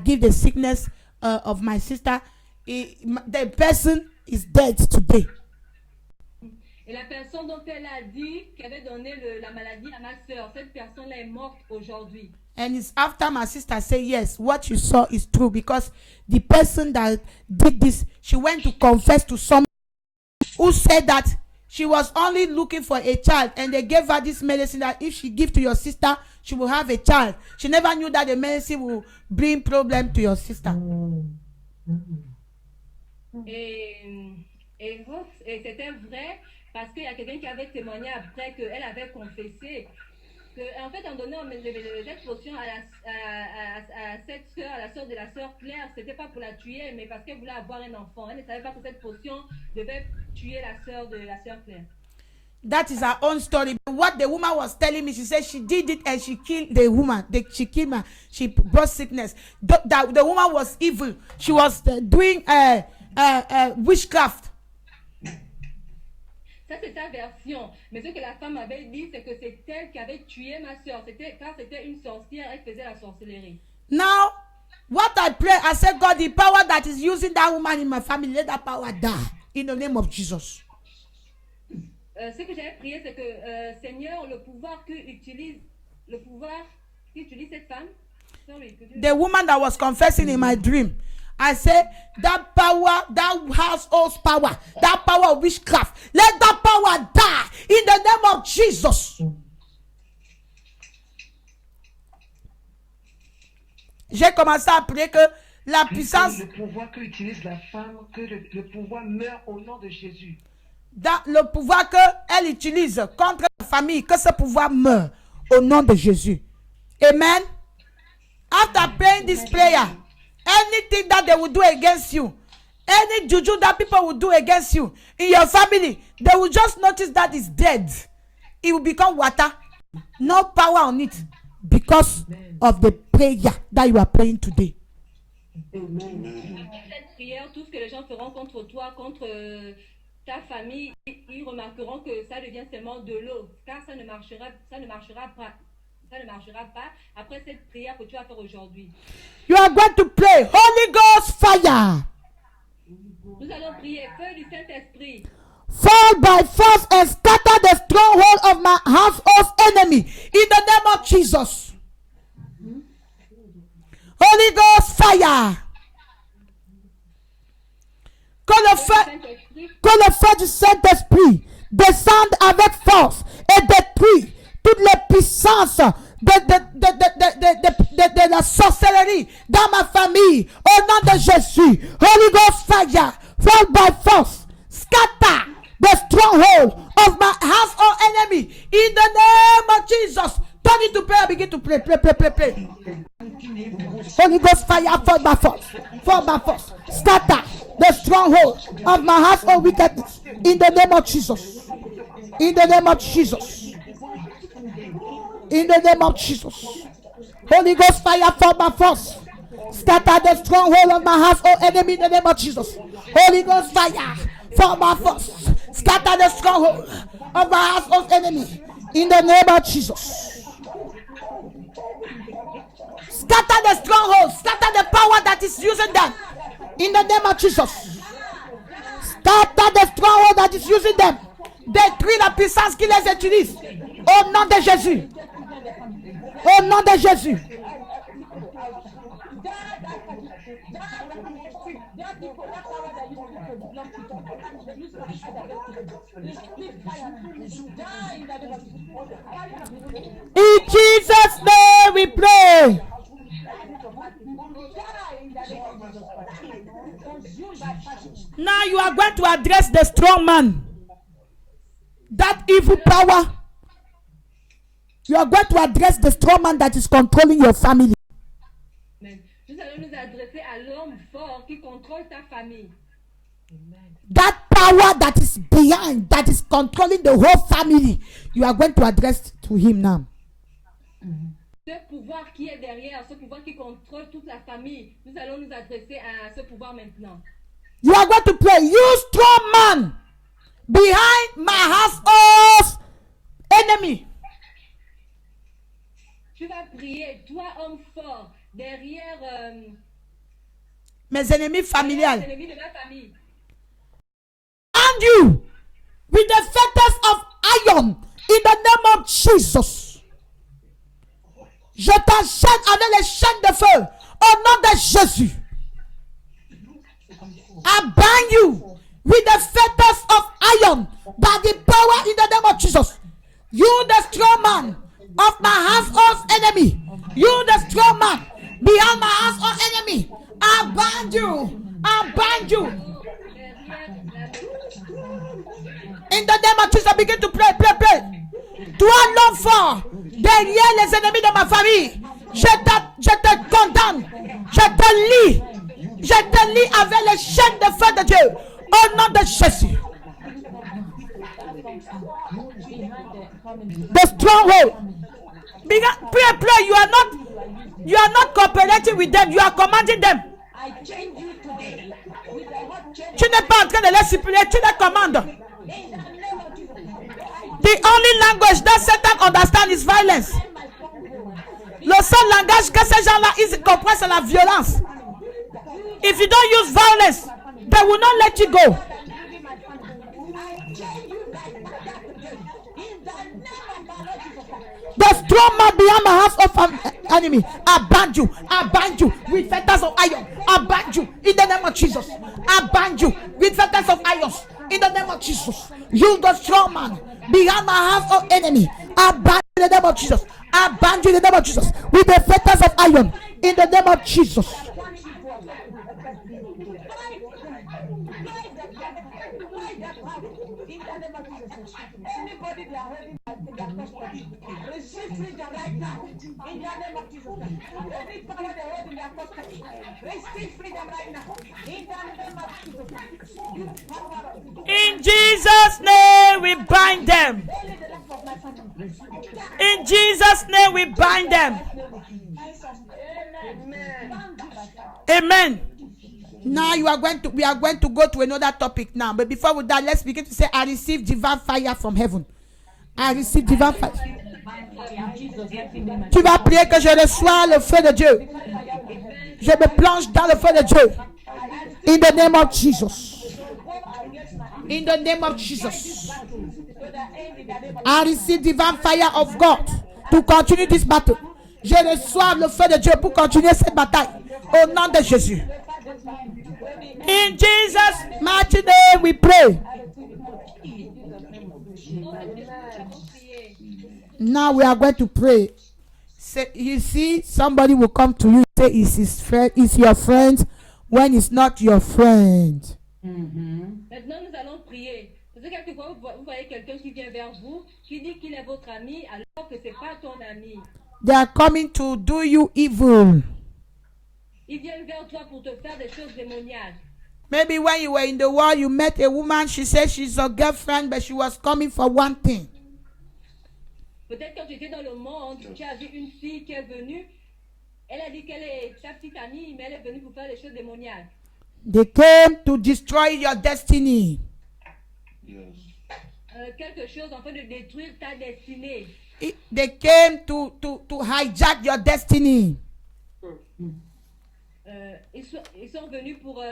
give the sickness of my sister, the person is dead today. Et la personne dont elle a dit qu'elle avait donné la maladie à ma soeur, cette personne-là est morte aujourd'hui. And it's after my sister said, yes, what you saw is true, because the person that did this, she went to confess to someone who said that she was only looking for a child, and they gave her this medicine that if she give to your sister, she will have a child. She never knew that the medicine will bring problem to your sister. Et c'était vrai, parce qu'il y a quelqu'un qui avait témoigné après qu'elle avait confessé qu'en fait, en donnant cette potion à cette soeur, à la soeur de la soeur Claire, c'était pas pour la tuer, mais parce qu'elle voulait avoir un enfant. Elle ne savait pas que cette potion devait tuer la soeur de la soeur Claire. That is her own story. What the woman was telling me, she said she did it and she killed the woman. She killed her. She brought sickness. The woman was evil. She was doing witchcraft. Ça, c'est sa version. Mais ce que la femme avait dit, c'est que c'est elle qui avait tué ma soeur. Car c'était une sorcière, elle faisait la sorcellerie. Now, what I pray, I said, God, the power that is using that woman in my family, let that power die in the name of Jesus. Ce que j'avais prié, c'est que Seigneur, le pouvoir qu'utilise cette femme. Sorry, the woman that was confessing in my dream, I say that power, that household's power, that power of witchcraft, let that power die in the name of Jesus. J'ai commencé à prier que la puissance, le pouvoir que utilise la femme, que le pouvoir meurt au nom de Jésus. Le pouvoir qu'elle utilise contre la famille, que ce pouvoir meurt au nom de Jésus. Amen. After praying this prayer, anything that they will do against you, any juju that people will do against you in your family, they will just notice that it's dead. It will become water. No power on it because of the prayer that you are praying today. Cette prière, tout ce que les gens feront contre toi, contre ta famille, ils remarqueront que ça devient seulement de l'eau, car ça ne marchera pas. Ça ne marchera pas après cette prière que tu vas faire aujourd'hui. You are going to pray Holy Ghost fire. Nous allons prier feu du Saint-Esprit. Fall by force and scatter the stronghold of my household's enemy in the name of Jesus. Holy Ghost fire. Que le feu du Saint-Esprit descende avec force et détruit toutes les puissances de la sorcellerie dans ma famille au nom de Jésus. Holy Ghost fire, fall by force, scatter the stronghold of my household enemy in the name of Jesus. Don't need to pray, begin to pray. Holy Ghost fire, fall by force, scatter the stronghold of my household wickedness in the name of Jesus. In the name of Jesus. In the name of Jesus. Holy Ghost fire, fall by force, scatter the stronghold of my household enemy in the name of Jesus. Holy Ghost fire, fall by force, scatter the stronghold of my household enemy in the name of Jesus. Scatter the stronghold, scatter the power that is using them in the name of Jesus. Scatter the stronghold that is using them. Détruis la puissance qui les utilise au nom de Jésus. Au nom de Jésus. In Jesus' name we pray. Now you are going to address the strong man. That evil power. You are going to address the strong man that is controlling your family. Nous allons nous adresser à l'homme fort qui contrôle ta famille. That power that is behind, that is controlling the whole family. You are going to address to him now. ce pouvoir qui est derrière, ce pouvoir qui contrôle toute la famille. Nous allons nous adresser à ce pouvoir maintenant. You are going to pray. You strong man behind my household's enemy. Tu vas prier, toi homme fort, derrière Mes ennemis les familiales. ennemis de ma famille. And you with the fetters of iron in the name of Jesus. Je t'enchaîne avec les chaînes de feu au nom de Jésus. I bind you with the fetters of iron by the power in the name of Jesus. You the strong man of my household's enemy. You the strong man behind my household enemy. I bind you. I bind you. In the name of Jesus, begin to pray, pray, pray. Toi, l'homme fort, derrière les ennemis de ma famille, je te condamne, je te lie avec les chaînes de feu de Dieu, au nom de Jésus. The stronghold. Pray, pray. You are not cooperating with them. You are commanding them. Tu n'es pas en train de les supplier, tu les commandes. The only language that Satan understands is violence. Le seul langage que ces gens-là ils comprennent, c'est la violence. If you don't use violence, they will not let you go. The strong man behind my house of enemy, I bind you with fetters of iron. I bind you in the name of Jesus. I bind you with fetters of iron in the name of Jesus. You the strong man behind my house of enemy, I bind you in the name of Jesus. I bind you in the name of Jesus with the fetters of iron in the name of Jesus. Anybody that already receive freedom right now in the name of Jesus. Every power they hold in their custody, receive freedom right now in the name of Jesus. In Jesus' name we bind them. In Jesus' name we bind them. Amen. Now we are going to go to another topic now. But before we that, let's begin to say, I receive divine fire from heaven. I receive divine fire. Tu vas prier que je reçois le feu de Dieu. Je me plonge dans le feu de Dieu. In the name of Jesus. In the name of Jesus. I receive divine fire of God to continue this battle. Je reçois le feu de Dieu pour continuer cette bataille. Au nom de Jésus. In Jesus' mighty name we pray. Now we are going to pray. Say, you see, somebody will come to you say it's his friend, it's your friend when it's not your friend. Maintenant, nous allons prier. Parce que quelquefois, vous voyez quelqu'un qui vient vers vous, qui dit qu'il est votre ami, alors que ce n'est pas ton ami. They are coming to do you evil. Ils viennent vers toi pour te faire des choses démoniaques. Maybe when you were in the world, you met a woman, she said she's your girlfriend, but she was coming for one thing. Peut-être quand tu étais dans le monde, tu as vu une fille qui est venue, elle a dit qu'elle est ta petite amie, mais elle est venue pour faire des choses démoniaques. They came to destroy your destiny. Quelque chose en fait de détruire ta destinée. They came to hijack your destiny. Ils sont venus pour...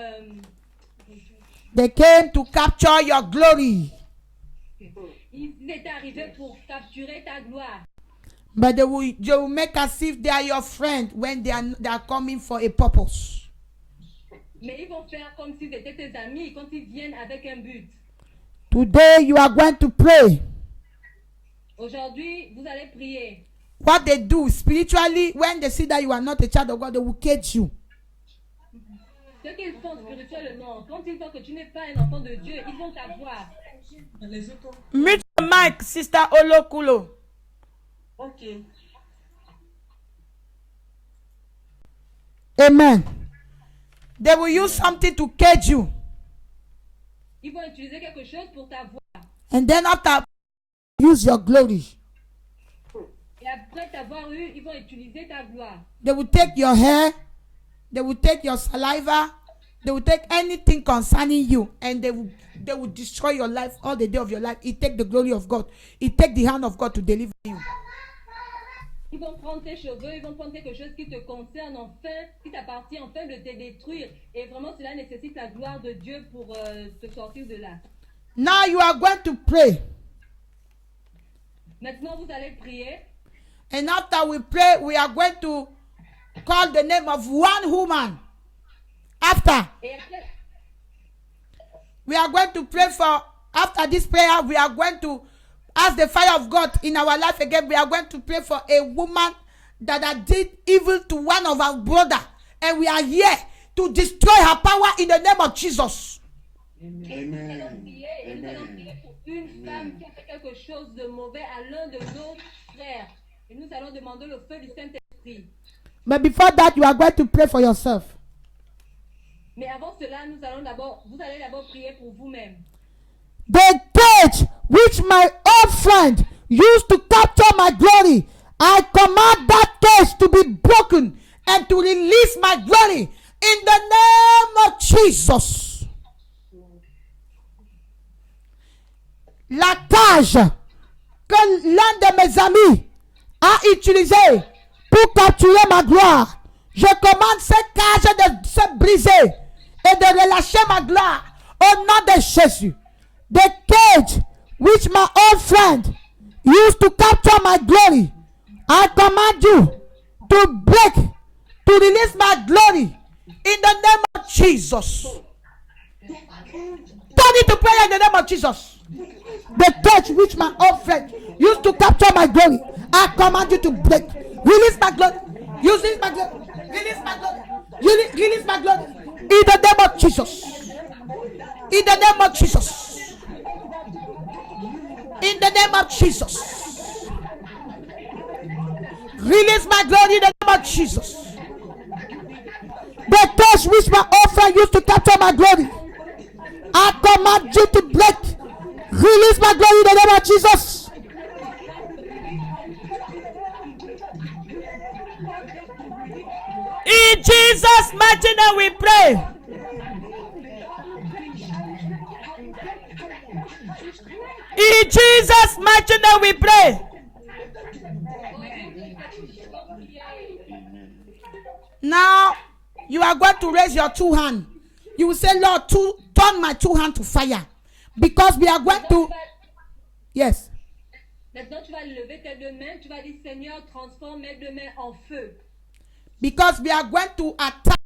They came to capture your glory. Ils étaient arrivés pour capturer ta gloire. But they will make as if they are your friend when they are coming for a purpose. Mais ils vont faire comme s'ils étaient tes amis quand ils viennent avec un but. Today you are going to pray. Aujourd'hui, vous allez prier. What they do spiritually, when they see that you are not a child of God, they will cage you. Ce qu'ils font spirituellement, quand ils voient que tu n'es pas un enfant de Dieu, ils vont t'avoir. Mute the mic, Sister Olokulo. Ok. Amen. They will use something to cage you. Ils vont utiliser quelque chose pour t'avoir. And then after, use your glory. Et Et après t'avoir eu, ils vont utiliser ta gloire. They will take your hair. They will take your saliva. They will take anything concerning you, and they will destroy your life all the day of your life. It take the glory of God. It take the hand of God to deliver you. Ils vont prendre tes cheveux, ils vont prendre quelque chose qui te concerne, enfin, qui t'appartient, enfin, de te détruire. Et vraiment, cela nécessite la gloire de Dieu pour te sortir de là. Now you are going to pray. Maintenant, vous allez prier. And after we pray, we are going to call the name of one woman. After, Et après, we are going to pray for, after this prayer, we are going to ask the fire of God in our life again. We are going to pray for a woman that did evil to one of our brother. And we are here to destroy her power in the name of Jesus. nous allons prier, et nous allons prier pour une femme qui a fait quelque chose de mauvais à l'un de nos frères. Et nous allons demander le feu du Saint-Esprit. But before that, you are going to pray for yourself. Mais avant cela, vous allez d'abord prier pour vous-même. The cage which my old friend used to capture my glory, I command that cage to be broken and to release my glory in the name of Jesus. La cage que l'un de mes amis a utilisée pour capturer ma gloire, je commande cette cage de se briser et de relâcher ma gloire au nom de Jésus. The cage which my old friend used to capture my glory, I command you to break, to release my glory in the name of Jesus. Don't need to pray in the name of Jesus. The cage which my old friend used to capture my glory, I command you to break. Release my glory. Release my glory. Release my glory. Release my glory. In the name of Jesus. In the name of Jesus. In the name of Jesus. Release my glory in the name of Jesus. The cage which my old friend used to capture my glory, I command you to break. Release my glory in the name of Jesus. In Jesus' mighty name we pray. In Jesus' mighty name we pray. Now you are going to raise your two hands. You will say, Lord, turn my two hands to fire. Because we are going to... Yes. Maintenant, tu vas lever tes deux mains. Tu vas dire, Seigneur, transforme mes deux mains en feu. Because we are going to attack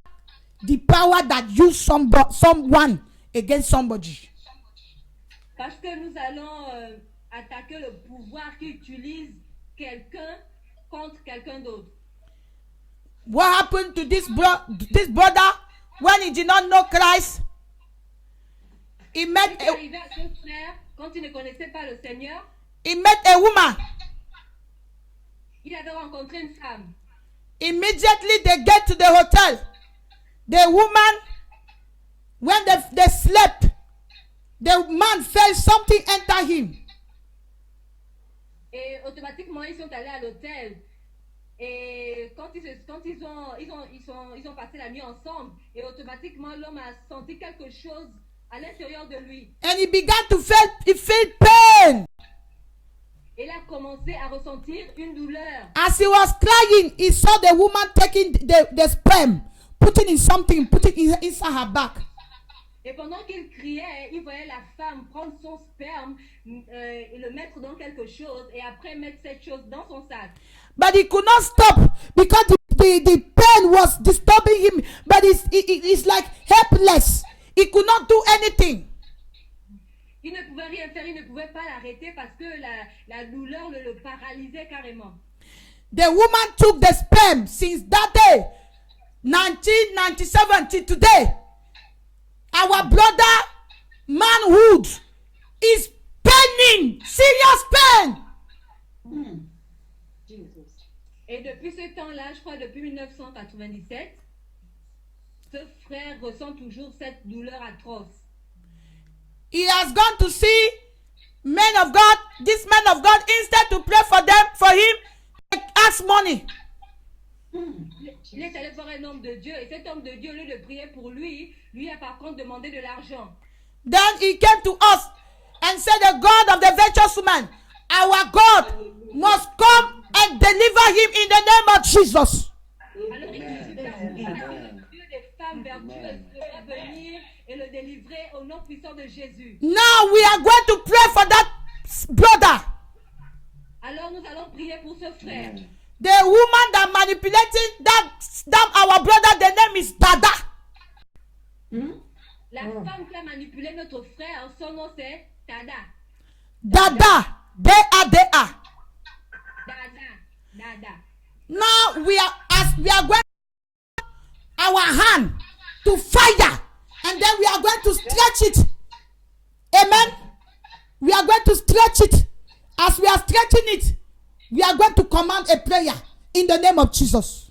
the power that used someone against somebody. Parce que nous allons attaquer le pouvoir qui utilise quelqu'un contre quelqu'un d'autre. What happened to this brother when he did not know Christ? He met Qu'est-ce qui est arrivé à ce frère quand il ne connaissait pas le Seigneur? a woman. Il avait rencontré une femme. Immediately they get to the hotel. The woman, when they slept, the man felt something enter him. Et automatiquement, ils sont allés à l'hôtel. Et quand ils ont passé la nuit ensemble, et automatiquement, l'homme a senti quelque chose à l'intérieur de lui. And he began to feel pain. Il a commencé à ressentir une douleur. As he was crying, he saw the woman taking the sperm, putting inside her back. Et pendant qu'il criait, il voyait la femme prendre son sperme et le mettre dans quelque chose et après mettre cette chose dans son sac. But he could not stop because the pain was disturbing him. But he's like helpless. He could not do anything. Il ne pouvait rien faire, il ne pouvait pas l'arrêter parce que la douleur le paralysait carrément. The woman took the sperm since that day, 1997 till today. Our brother manhood is paining, serious pain. Et depuis ce temps-là, je crois depuis 1997, ce frère ressent toujours cette douleur atroce. He has gone to see men of God. This men of God, instead to pray for him, they ask money. Il est allé voir un homme de Dieu et cet homme de Dieu, au lieu de prier pour lui, lui a par contre demandé de l'argent. Then he came to us and said, the God of the virtuous woman, our God must come and deliver him in the name of Jesus. Alors il dit, Dieu des femmes vertueuses va venir et le délivrer au nom puissant de Jésus. Now we are going to pray for that brother. Alors nous allons prier pour ce frère. The woman that manipulating that our brother, the name is Dada. La femme qui a manipulé notre frère, son nom c'est Dada. Dada. D-A-D-A. Dada. Now we are going our hand to fire, and then we are going to stretch it. Amen. We are going to stretch it. As we are stretching it, we are going to command a prayer in the name of Jesus.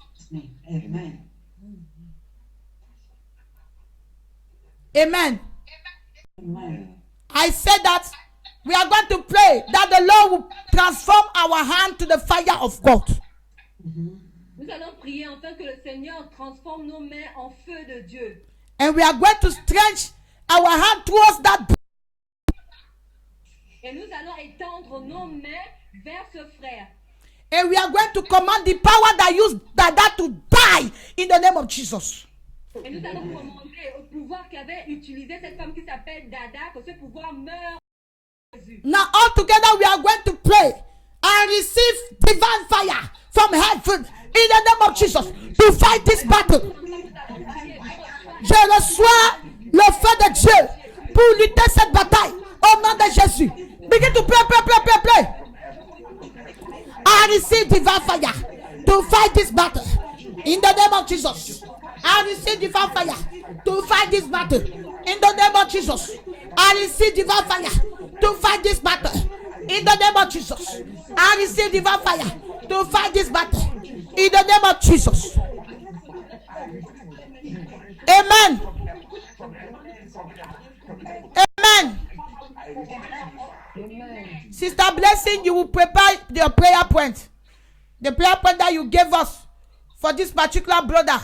Amen. Amen. Amen. I said that we are going to pray that the Lord will transform our hand to the fire of God. Nous allons prier afin que le Seigneur transforme nos mains en feu de Dieu. And we are going to stretch our hand towards that. Et nous allons étendre nos mains vers ce frère. And we are going to command the power that used Dada to die in the name of Jesus. Et nous allons commander au pouvoir qu'avait utilisé cette femme qui s'appelle Dada, que ce pouvoir meure. Now all together we are going to pray and receive divine fire from heaven in the name of Jesus to fight this battle. Je reçois le feu de Dieu pour lutter cette bataille au nom de Jésus. Begin to pray. I receive divine fire to fight this battle in the name of Jesus. I receive divine fire to fight this battle in the name of Jesus. I receive divine fire to fight this battle in the name of Jesus. I receive divine fire to fight this battle in the name of Jesus. Amen. Amen. Sister Blessing, you will prepare your prayer point. The prayer point that you gave us for this particular brother.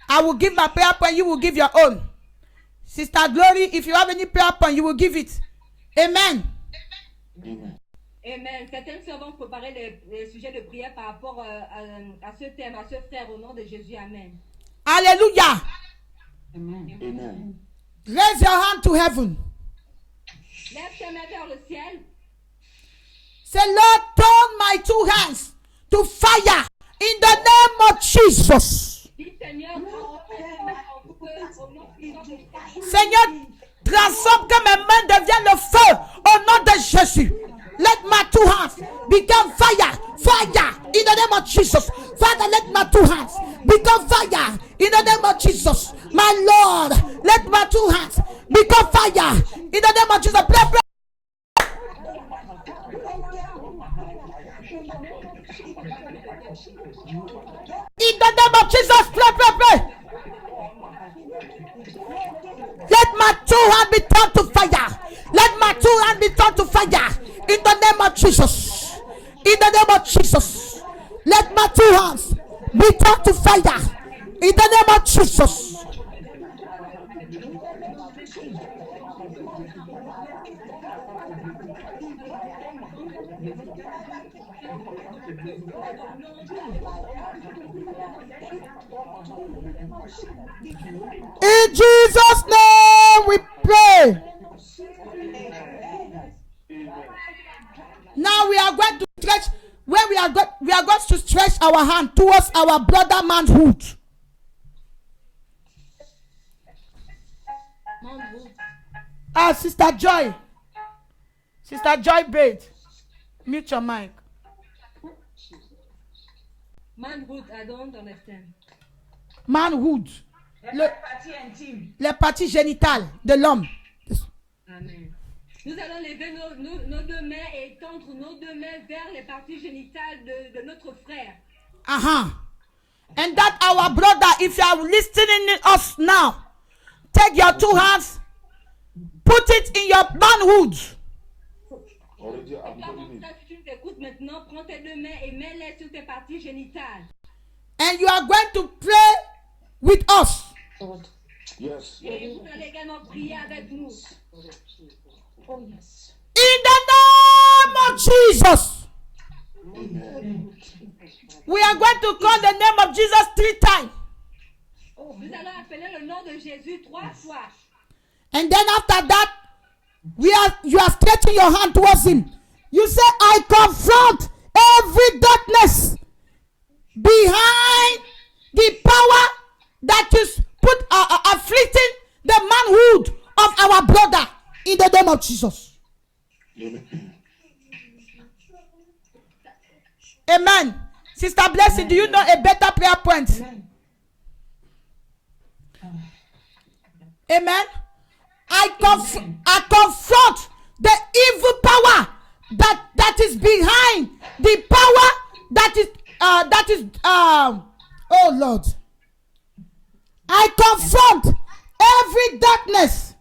I will give my prayer point, you will give your own. Sister Glory, if you have any prayer point, you will give it. Amen. Amen. Certaines sœurs vont préparer les sujets de prière par rapport à ce thème, à ce frère, au nom de Jésus. Amen. Hallelujah. Amen. Raise your hand to heaven. Lève tes mains vers le ciel. Say, Lord, turn my two hands to fire in the name of Jesus. Dis Seigneur, Seigneur, transforme que mes mains deviennent le feu au nom de Jésus. Let my two hands become fire in the name of Jesus. Father, let my two hands become fire in the name of Jesus. My Lord, let my two hands become fire in the name of Jesus. Pray. In the name of Jesus, pray. Let my two hands be turned to fire. Let my two hands be turned to fire. In the name of Jesus. In the name of Jesus. Let my two hands be turned to fire. In the name of Jesus. In Jesus' name we pray. Now we are going to stretch. Where we are going to stretch our hand towards our brother manhood. Sister Joy Bate, mute your mic. Manhood, I don't understand. Manhood, partie intime. les parties génitales de l'homme. Amen. Nous allons lever nos deux mains et étendre nos deux mains vers les parties génitales de notre frère. And that our brother, if you are listening to us now, take your two hands, put it in your manhood. Et quand vous êtes t'écoute maintenant, prends tes deux mains et mets-les sur tes parties génitales. And you are going to pray with us. Yes. Et vous allez également prier avec nous. In the name of Jesus. We are going to call the name of Jesus 3 times. Nous allons appeler le nom de Jésus 3 fois. And then after that, you are stretching your hand towards him. You say, I confront every darkness behind the power that is afflicting the manhood of our brother in the name of Jesus. Amen. Sister Blessing, do you know a better prayer point? Amen. I confront the evil power that is behind the power that is oh Lord. I confront every darkness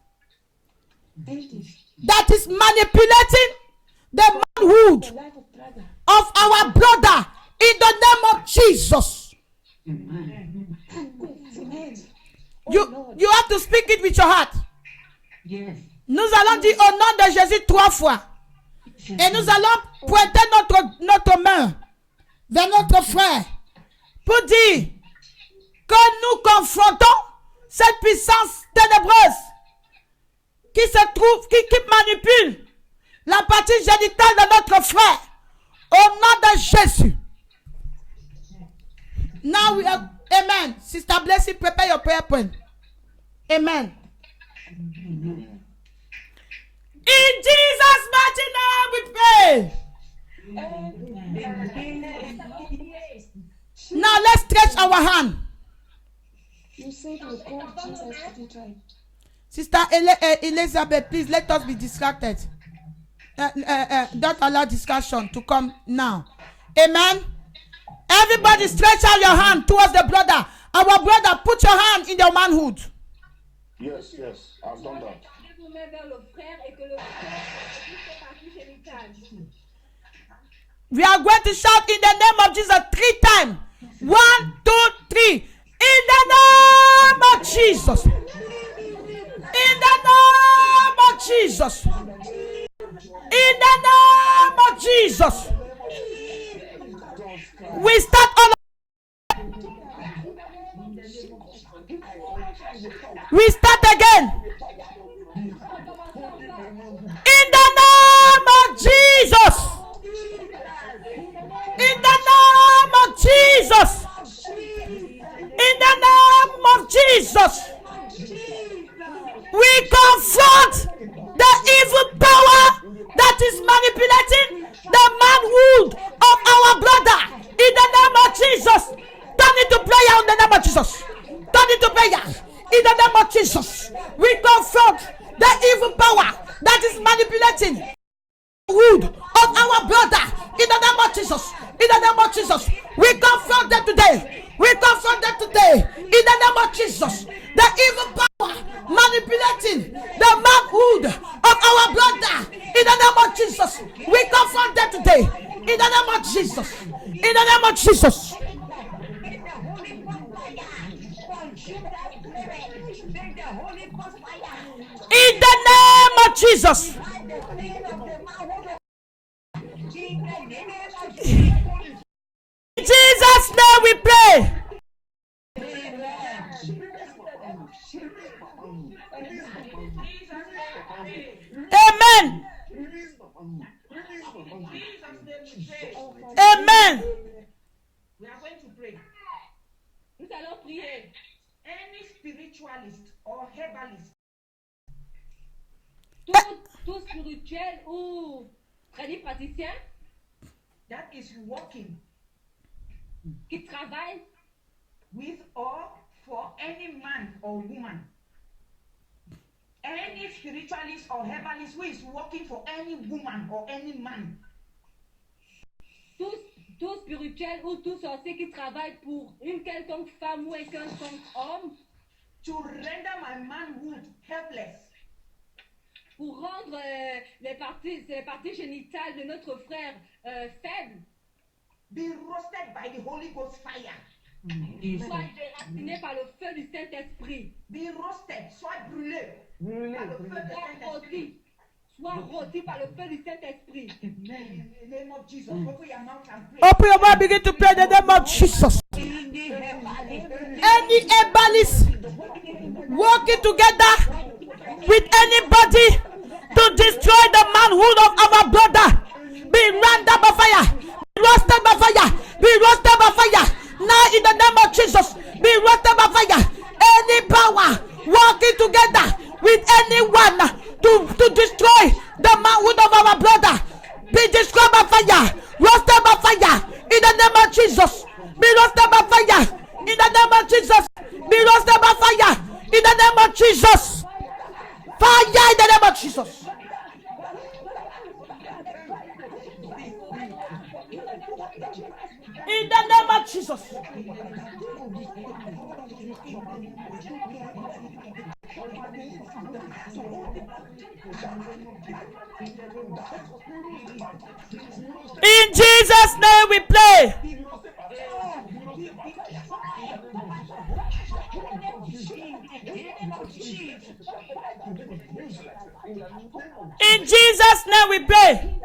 that is manipulating the manhood of our brother in the name of Jesus. You have to speak it with your heart. Yes. Nous allons dire au nom de Jésus 3 fois. Et nous allons pointer notre main vers notre frère pour dire que nous confrontons cette puissance ténébreuse qui se trouve, qui manipule la partie génitale de notre frère au nom de Jésus. Now we are, amen. Sister Blessing, prepare your prayer point. Amen. In Jesus' mighty name we pray. Now let's stretch our hand. You said you called Jesus 3 times. Sister Elizabeth, please let us be distracted. Don't allow discussion to come now. Amen. Everybody stretch out your hand towards the brother. Our brother, put your hand in your manhood. Yes, I've done that. We are going to shout in the name of Jesus 3 times. 1, 2, 3. In the name of Jesus. In the name of Jesus. In the name of Jesus. We start on. We start again. In the name of Jesus. In the name of Jesus. In the name of Jesus. We confront the evil power that is manipulating the manhood of our brother. In the name of Jesus. Turn it to prayer in the name of Jesus. Turn it to prayer in the name of Jesus. We confront the evil power that is manipulating the manhood of our brother. In the name of Jesus. In the name of Jesus. We confront them today. We confront them today. In the name of Jesus. The evil power manipulating the manhood of our brother. In the name of Jesus. We confront them today. In the name of Jesus. In the name of Jesus. In the name of Jesus. In Jesus' name we pray. Amen. Amen. We are going to pray. Nous allons prier. Any spiritualist or herbalist Tout spirituel ou praticien that is working qui travaille with or for any man or woman, any spiritualist or herbalist who is working for any woman or any man, tout spirituel ou tout sorcier qui travaille pour une quelconque femme ou un quelconque homme to render my manhood helpless, pour rendre les parties génitales de notre frère faibles, be roasted by the Holy Ghost fire. soit déraciné par le feu du Saint-Esprit, Be roasted, soit brûlé par le feu de soit Saint-Esprit. rôti par le feu du Saint-Esprit. In the name of Jesus, open your mouth and pray. Open your mouth, begin to pray in the name of Jesus. Any herbalist working together with anybody to destroy the manhood of our brother, be rendered by fire, be roasted by fire, be roasted by fire. Now in the name of Jesus, be roasted by fire. Any power working together with anyone to destroy the manhood of our brother, be destroyed by fire, roasted by fire. In the name of Jesus, be roasted by fire. In the name of Jesus, be roasted by fire. In the name of Jesus, fire in the name of Jesus. In the name of Jesus. In Jesus' name we pray. In Jesus' name we pray.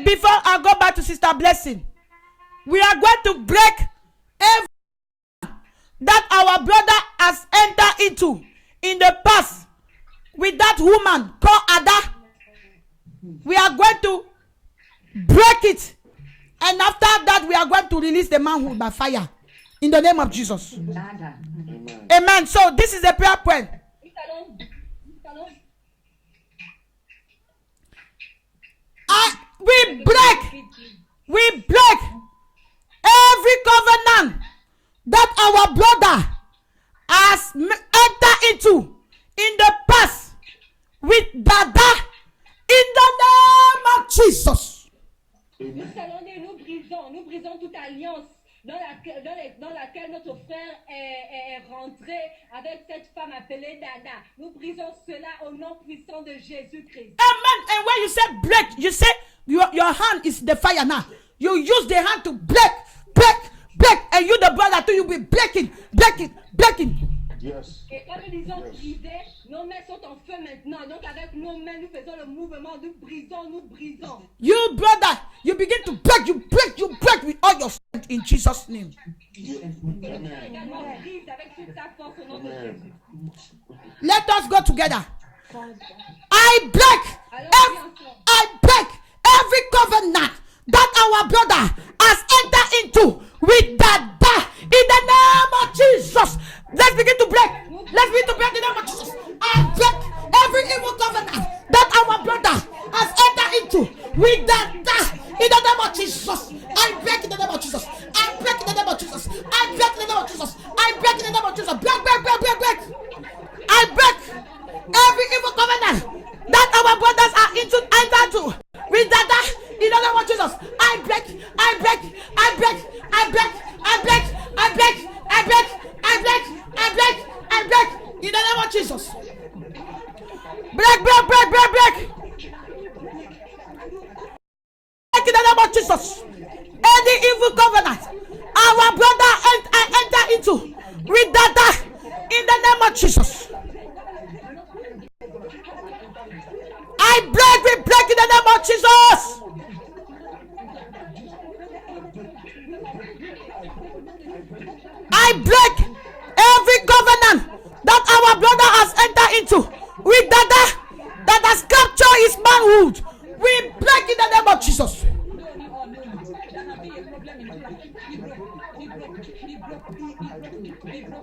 Before I go back to Sister Blessing, we are going to break every that our brother has entered into in the past with that woman called Ada. We are going to break it, and after that we are going to release the manhood by fire in the name of Jesus. Amen. So this is a prayer point. We break every covenant that our brother has entered into in the past with Dada in the name of Jesus. Nous allons dire, nous brisons toute alliance dans laquelle notre frère est rentré avec cette femme appelée Dada. Nous brisons cela au nom puissant de Jésus-Christ. Amen. And when you say break, you say your hand is the fire now. You use the hand to break. And you, the brother, too, you be breaking. Yes. Et quand nous disons briser, nos mains sont en feu maintenant. Donc avec nos mains, nous faisons le mouvement. Nous brisons. You, brother, you begin to break. You break with all your strength in Jesus' name. Également brise avec toute sa force au nom de Jésus. Let us go together. I break every covenant that our brother has entered into with Dada in the name of Jesus. Let's begin to break. Let's begin to break in the name of Jesus. I break every evil covenant that our brother has entered into with Dada in the name of Jesus. I break in the name of Jesus. I break in the name of Jesus. I break in the name of Jesus. I break in the name of Jesus. Break. I break every evil covenant that our brothers are entered to with Dada in the name of Jesus. I break in the name of Jesus. Break in the name of Jesus. Any evil covenant our brother enter into with Dada in the name of Jesus. We break in the name of Jesus. I break every covenant that our brother has entered into with Dada that has captured his manhood. We break in the name of Jesus.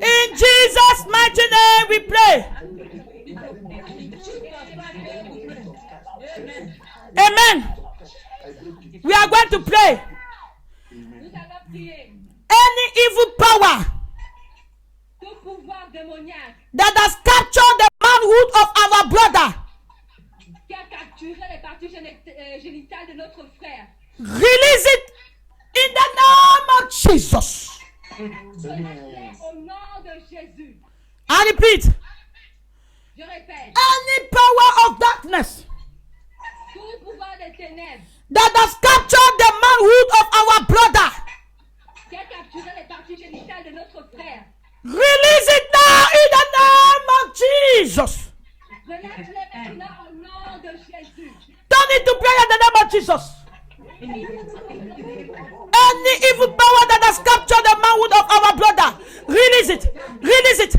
In Jesus' mighty name we pray. Amen. We are going to pray. Any evil power that has captured the manhood of our brother, qui a capturé les parties génitales de notre frère, release it in the name of Jesus. au nom de Jésus. I repeat, Je répète. Any power of darkness Tout pouvoir des ténèbres that has captured the manhood of our brother, qui a capturé les parties génitales de notre frère. release it now in the name of Jesus. Relève-les maintenant au nom de Jésus. Turn it to prayer in the name of Jesus. Any evil power that has captured the manhood of our brother, release it, release it,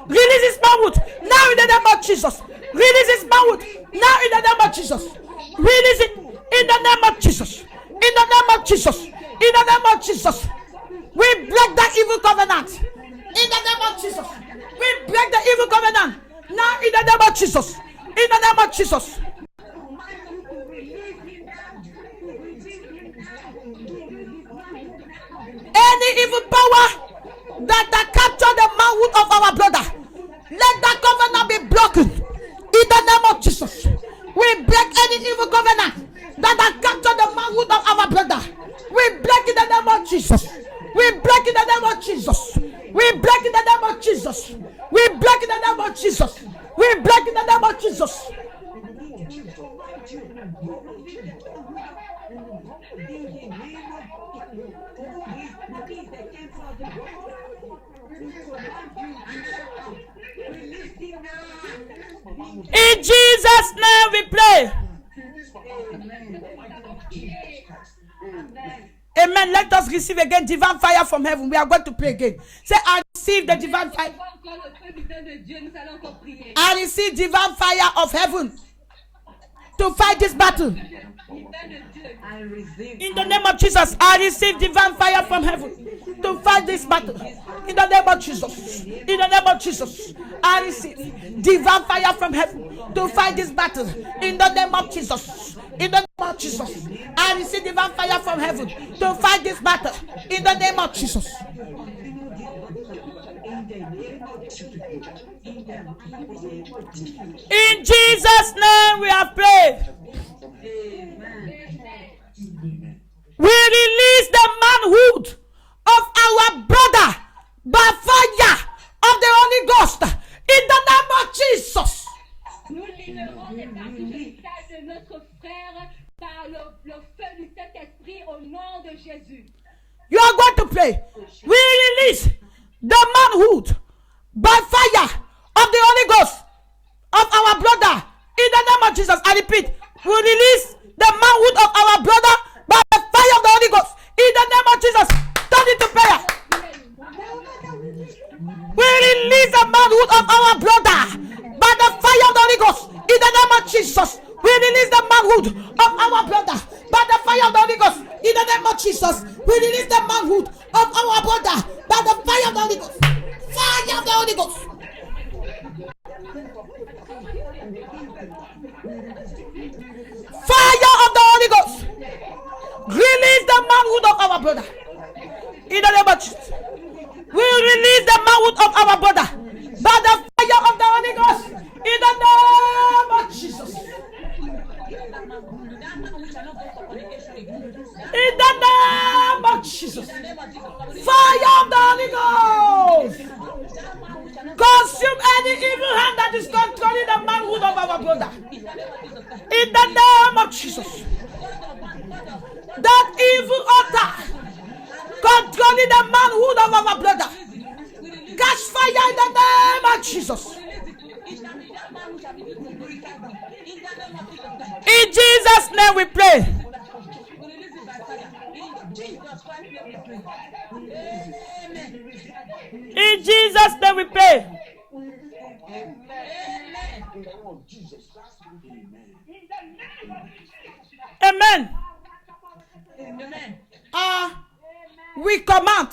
release his manhood now in the name of Jesus. Release his manhood now in the name of Jesus. Release it in the name of Jesus. In the name of Jesus. In the name of Jesus. We break that evil covenant. In the name of Jesus. We break the evil covenant now in the name of Jesus. In the name of Jesus. Any evil power that captured the manhood of our brother, let that covenant be broken in the name of Jesus. We break any evil covenant that captured the manhood of our brother. We break in the name of Jesus. We break in the name of Jesus. We break in the name of Jesus. We break in the name of Jesus. We break in the name of Jesus. In Jesus' name we pray. Amen. Let us receive again divine fire from heaven. We are going to pray again. Say, I receive the divine fire. I receive divine fire of heaven to fight this battle. In the name of Jesus, I receive divine fire from heaven to fight this battle. In the name of Jesus. In the name of Jesus, I receive divine fire from heaven to fight this battle. In the name of Jesus. In the name of Jesus, I receive divine fire from heaven to fight this battle. In the name of Jesus. In Jesus' name we have prayed. We release the manhood of our brother by fire of the Holy Ghost in the name of Jesus. Nous libérons les parties génitales de notre frère par le feu du Saint-Esprit au nom de Jésus. You are going to pray. We release the manhood by fire of the Holy Ghost of our brother in the name of Jesus. I repeat, we release the manhood of our brother by the fire of the Holy Ghost in the name of Jesus. Turn it to prayer. We release the manhood of our brother by the fire of the Holy Ghost in the name of Jesus. We release the manhood of our brother by the fire of the Holy Ghost in the name of Jesus. We release the manhood of our brother by the fire of the Holy Ghost. Fire of the Holy Ghost. Fire of the Holy Ghost. Release the manhood of our brother in the name of Jesus. We release the manhood of our brother by the fire of the Holy Ghost in the name of Jesus. In the name of Jesus. Fire of the Holy Ghost. Consume any evil hand that is controlling the manhood of our brother. In the name of Jesus. That evil altar controlling the manhood of our brother, catch fire in the name of Jesus. In Jesus' name we pray. In Jesus' name we pray. Amen. We command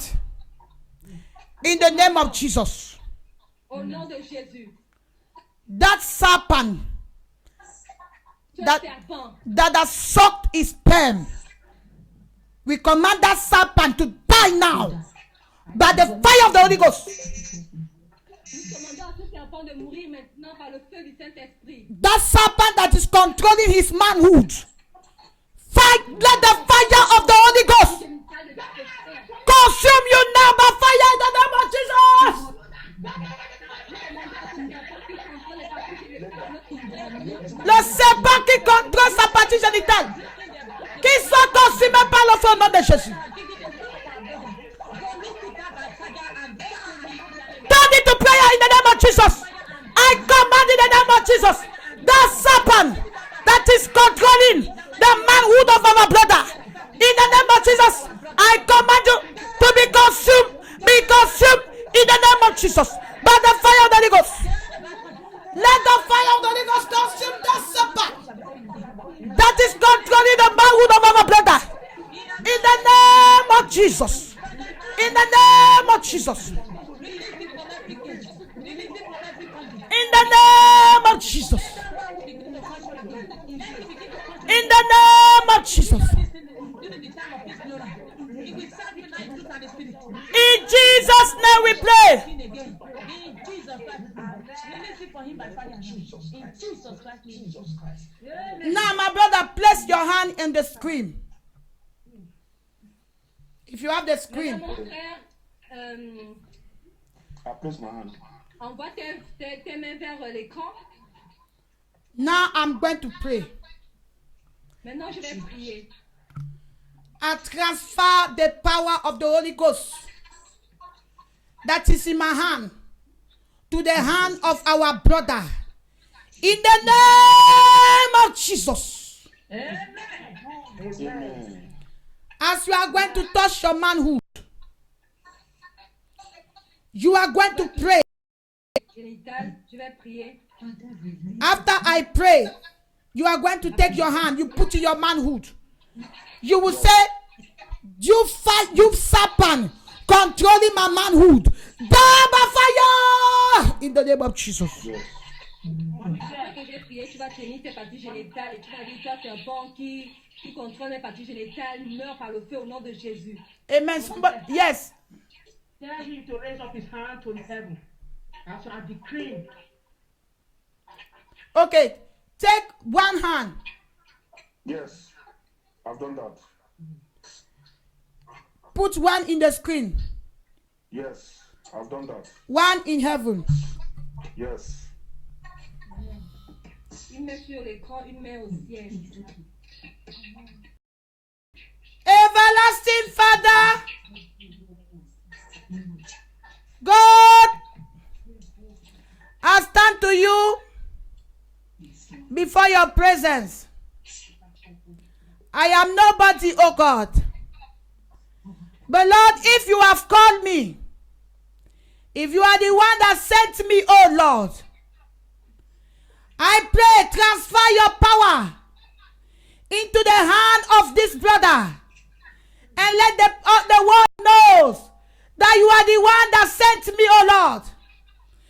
in the name of Jesus. Au nom de Jésus. That serpent that has sucked his sperm. We command that serpent to die now by the fire of the Holy Ghost. That serpent that is controlling his manhood. Fight, let the fire of the Holy Ghost consume you now by fire in the name of Jesus. Le serpent qui contrôle sa partie génitale, qui soit consumé par le feu au nom de Jésus. Turn it to prayer in the name of Jesus. I command in the name of Jesus that serpent that is controlling the manhood of our brother. In the name of Jesus, I command you to be consumed in the name of Jesus by the fire of the Holy Ghost. Let the fire of the Holy Ghost consume that serpent that is controlling the manhood of our brother. In the name of Jesus. In the name of Jesus. In the name of Jesus. In the name of Jesus. In Jesus' name we pray. Now, my brother, place your hand in the screen. If you have the screen. Mon frère, I place my hand. envoie tes mains vers l'écran. Now I'm going to pray. Maintenant, je vais prier. I transfer the power of the Holy Ghost that is in my hand to the hand of our brother. In the name of Jesus. Amen. As you are going to touch your manhood, you are going to pray. Génital, je vais prier. After I pray, you are going to take your hand, you put in your manhood. You will say, you serpent controlling my manhood, die by fire in the name of Jesus. Yes. Après que j'ai prié, tu vas tenir tes parties génitales et tu vas dire, toi, serpent qui contrôle mes parties génitales, meurt par le feu au nom de Jésus. Amen. Somebody, yes. Tell him to raise up his hand to heaven. That's what I decree. Okay. Take one hand. Yes. I've done that. Put one in the screen. Yes. I've done that. One in heaven. Yes. Une main sur l'écran, une main au ciel. Everlasting Father, God, I stand to you before your presence. I am nobody, oh God. But Lord, if you have called me, if you are the one that sent me, oh Lord, I pray, transfer your power into the hand of this brother, and let the world knows that you are the one that sent me, oh Lord.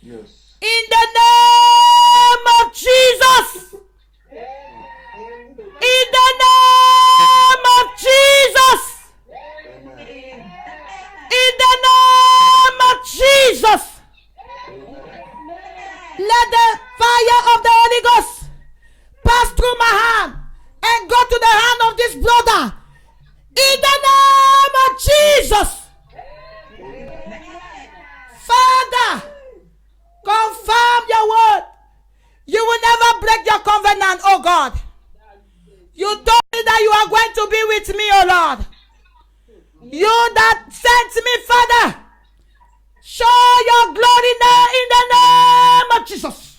Yes. In the name of Jesus. In the name of Jesus. In the name of Jesus. Let the fire of the Holy Ghost pass through my hand and go to the hand of this brother. In the name of Jesus. Father, confirm your word. You will never break your covenant, oh God. You told me that you are going to be with me, oh Lord. You that sent me, Father, show your glory now in the name of Jesus.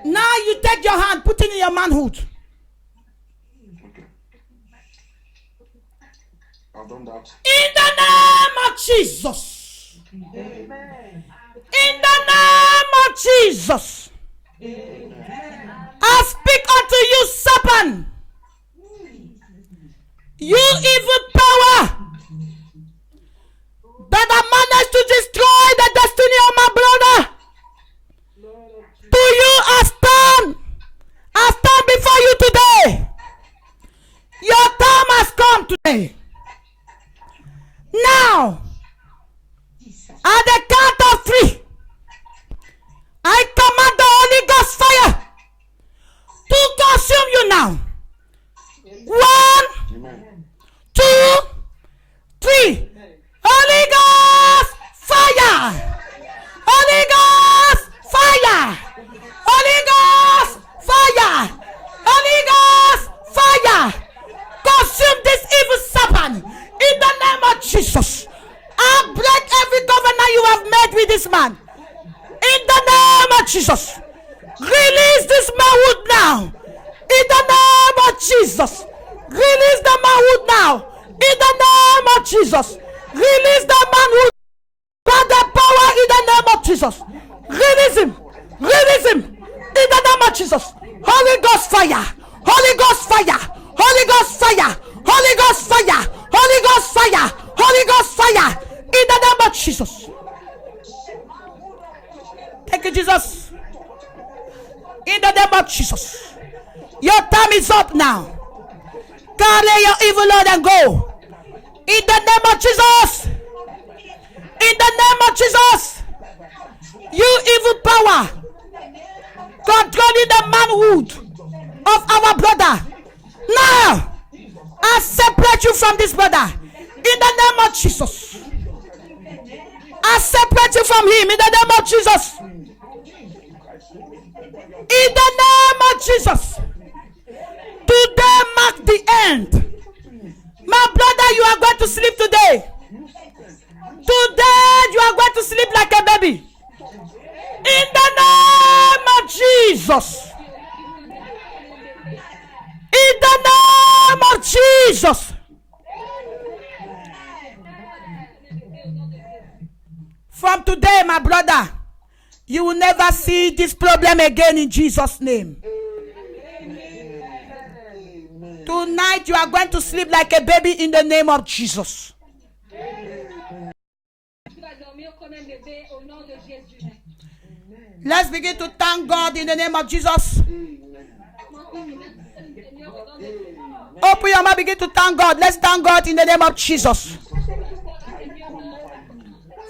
Now you take your hand, put it in your manhood. Okay. I've done that. In the name of Jesus. In the name of Jesus. I speak unto you, serpent. You evil power that have managed to destroy the destiny of my brother. To you I stand before you today. Your time has come today. Now, at the count of 3, I command the Holy Ghost fire to consume you now. 1, Amen. 2, 3. Holy Ghost this man. In the name of Jesus. Release this manhood now. In the name of Jesus. Release the manhood now. In the name of Jesus. Release the manhood by the power in the name of Jesus. Release him. Release him. In the name of Jesus. Holy Ghost fire. Holy Ghost fire. Holy Ghost fire. Holy Ghost fire. Holy Ghost fire. Holy Ghost fire. In the name of Jesus. Thank you, Jesus. In the name of Jesus. Your time is up now. Carry your evil load and go. In the name of Jesus. In the name of Jesus. You evil power controlling the manhood of our brother. Now, I separate you from this brother. In the name of Jesus. I separate you from him. In the name of Jesus. In the name of Jesus. Today marks the end. My brother, you are going to sleep today. Today you are going to sleep like a baby. In the name of Jesus. In the name of Jesus. From today, my brother, you will never see this problem again in Jesus' name. Tonight you are going to sleep like a baby in the name of Jesus. Let's begin to thank God in the name of Jesus. Open your mouth, begin to thank God. Let's thank God in the name of Jesus.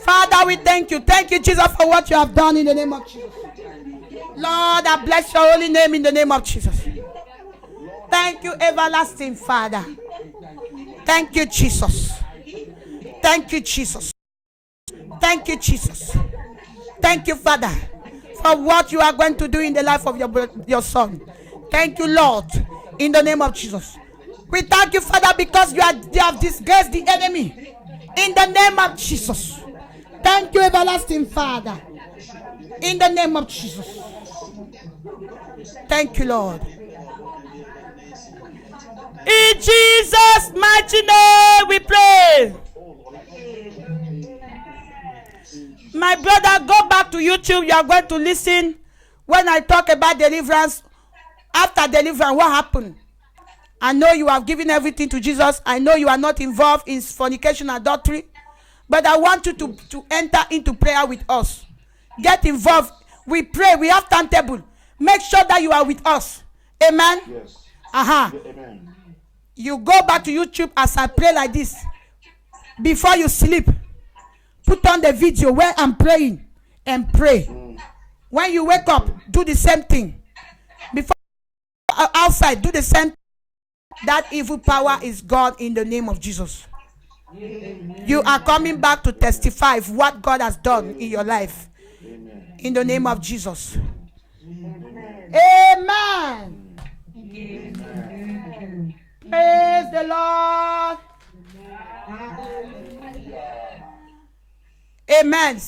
Father, we thank you. Thank you, Jesus, for what you have done in the name of Jesus. Lord, I bless your holy name in the name of Jesus. Thank you, everlasting Father. Thank you, Jesus. Thank you, Jesus. Thank you, Jesus. Thank you, Father, for what you are going to do in the life of your son. Thank you, Lord, in the name of Jesus. We thank you, Father, because you have disgraced the enemy in the name of Jesus. Thank you, everlasting Father, in the name of Jesus. Thank you, Lord. In Jesus' mighty name we pray. My brother, go back to YouTube. You are going to listen when I talk about deliverance. After deliverance, what happened? I know you have given everything to Jesus. I know you are not involved in fornication, adultery. But I want you to enter into prayer with us. Get involved. We pray. We have timetable. Make sure that you are with us. Amen? Yes. Amen. You go back to YouTube as I pray like this. Before you sleep, put on the video where I'm praying and pray. When you wake up, do the same thing. Before outside, do the same thing. That evil power is gone in the name of Jesus. You are coming back to testify of what God has done in your life. In the name of Jesus. Amen. Praise the Lord. Amen.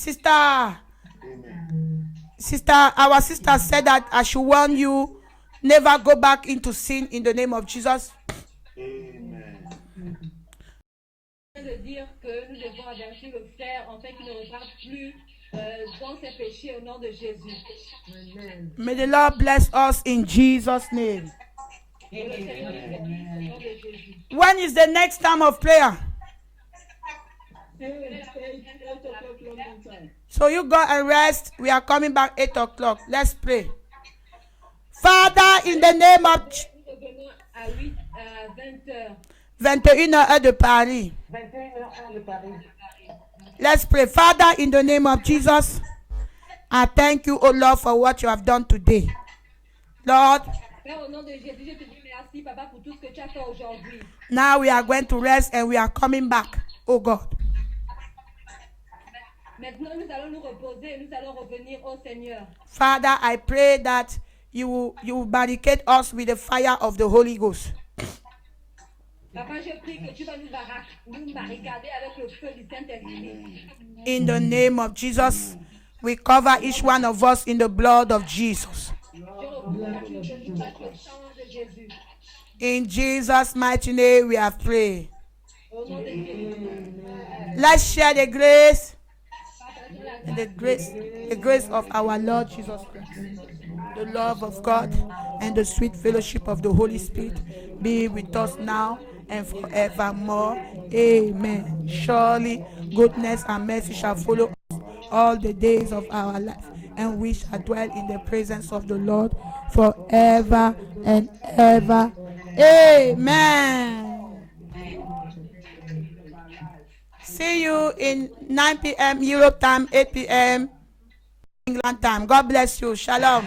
Our sister said that I should warn you, never go back into sin in the name of Jesus. Amen. De dire que nous devons avertir le frère en fait qu'il ne regarde plus dans ses péchés au nom de Jésus. Amen. May the Lord bless us in Jesus' name. Amen. When is the next time of prayer? So you go and rest. We are coming back 8 o'clock. Let's pray. Father, in the name of... Nous revenons à 8 à 20 heures. 21h de Paris. 21h de Paris. Let's pray. Father, in the name of Jesus, I thank you, oh Lord, for what you have done today. Lord, Père, au nom de Jésus, je te dis merci, Papa, pour tout ce que tu as fait aujourd'hui. now we are going to rest and we are coming back, oh God. Maintenant, nous allons nous reposer et nous allons revenir au Seigneur. Father, I pray that you will barricade us with the fire of the Holy Ghost. Papa, je prie que tu vas nous barricader avec le feu du Saint-Esprit. In the name of Jesus, We cover each one of us in the blood of Jesus. In Jesus' mighty name we have prayed. Let's share the grace. And the grace of our Lord Jesus Christ, the love of God, and the sweet fellowship of the Holy Spirit be with us now and forevermore. Amen. Surely goodness and mercy shall follow us all the days of our life, and we shall dwell in the presence of the Lord forever and ever. Amen. See you in 9 p.m. Europe time, 8 p.m. England time. God bless you. Shalom.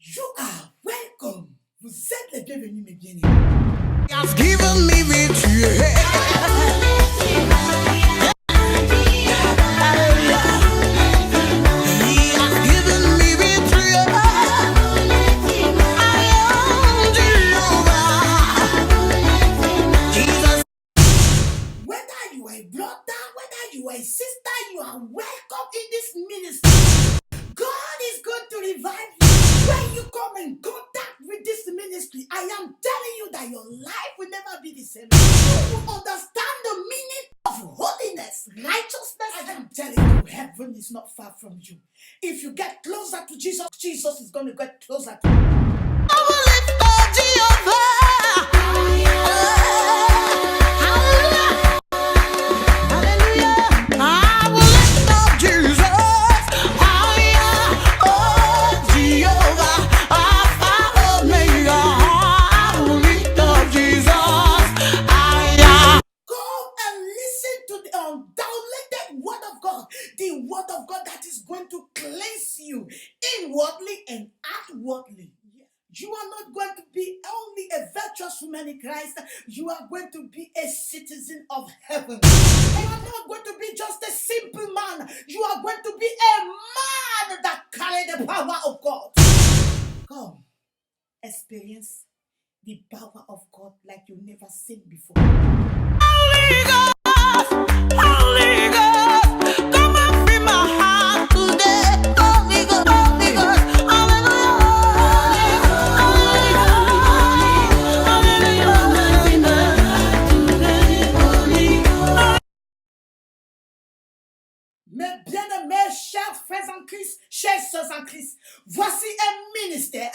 You are welcome. Vous êtes les bienvenus, mes bien-aimés. He has given me victory. Sister, you are welcome in this ministry. God is going to revive you. When you come in contact with this ministry, I am telling you that your life will never be the same. You will understand the meaning of holiness, righteousness. I am telling you, heaven is not far from you. If you get closer to Jesus, Jesus is going to get closer to you. I will lift up Jehovah. The word of God that is going to cleanse you inwardly and outwardly. You are not going to be only a virtuous woman in Christ. You are going to be a citizen of heaven. You are not going to be just a simple man. You are going to be a man that carries the power of God. Come, experience the power of God like you've never seen before. Holy God! Holy God! Come and fill my heart today. Holy God! Holy God! Mes bien-aimés, chers frères en Christ, chers sœurs en Christ, voici un ministère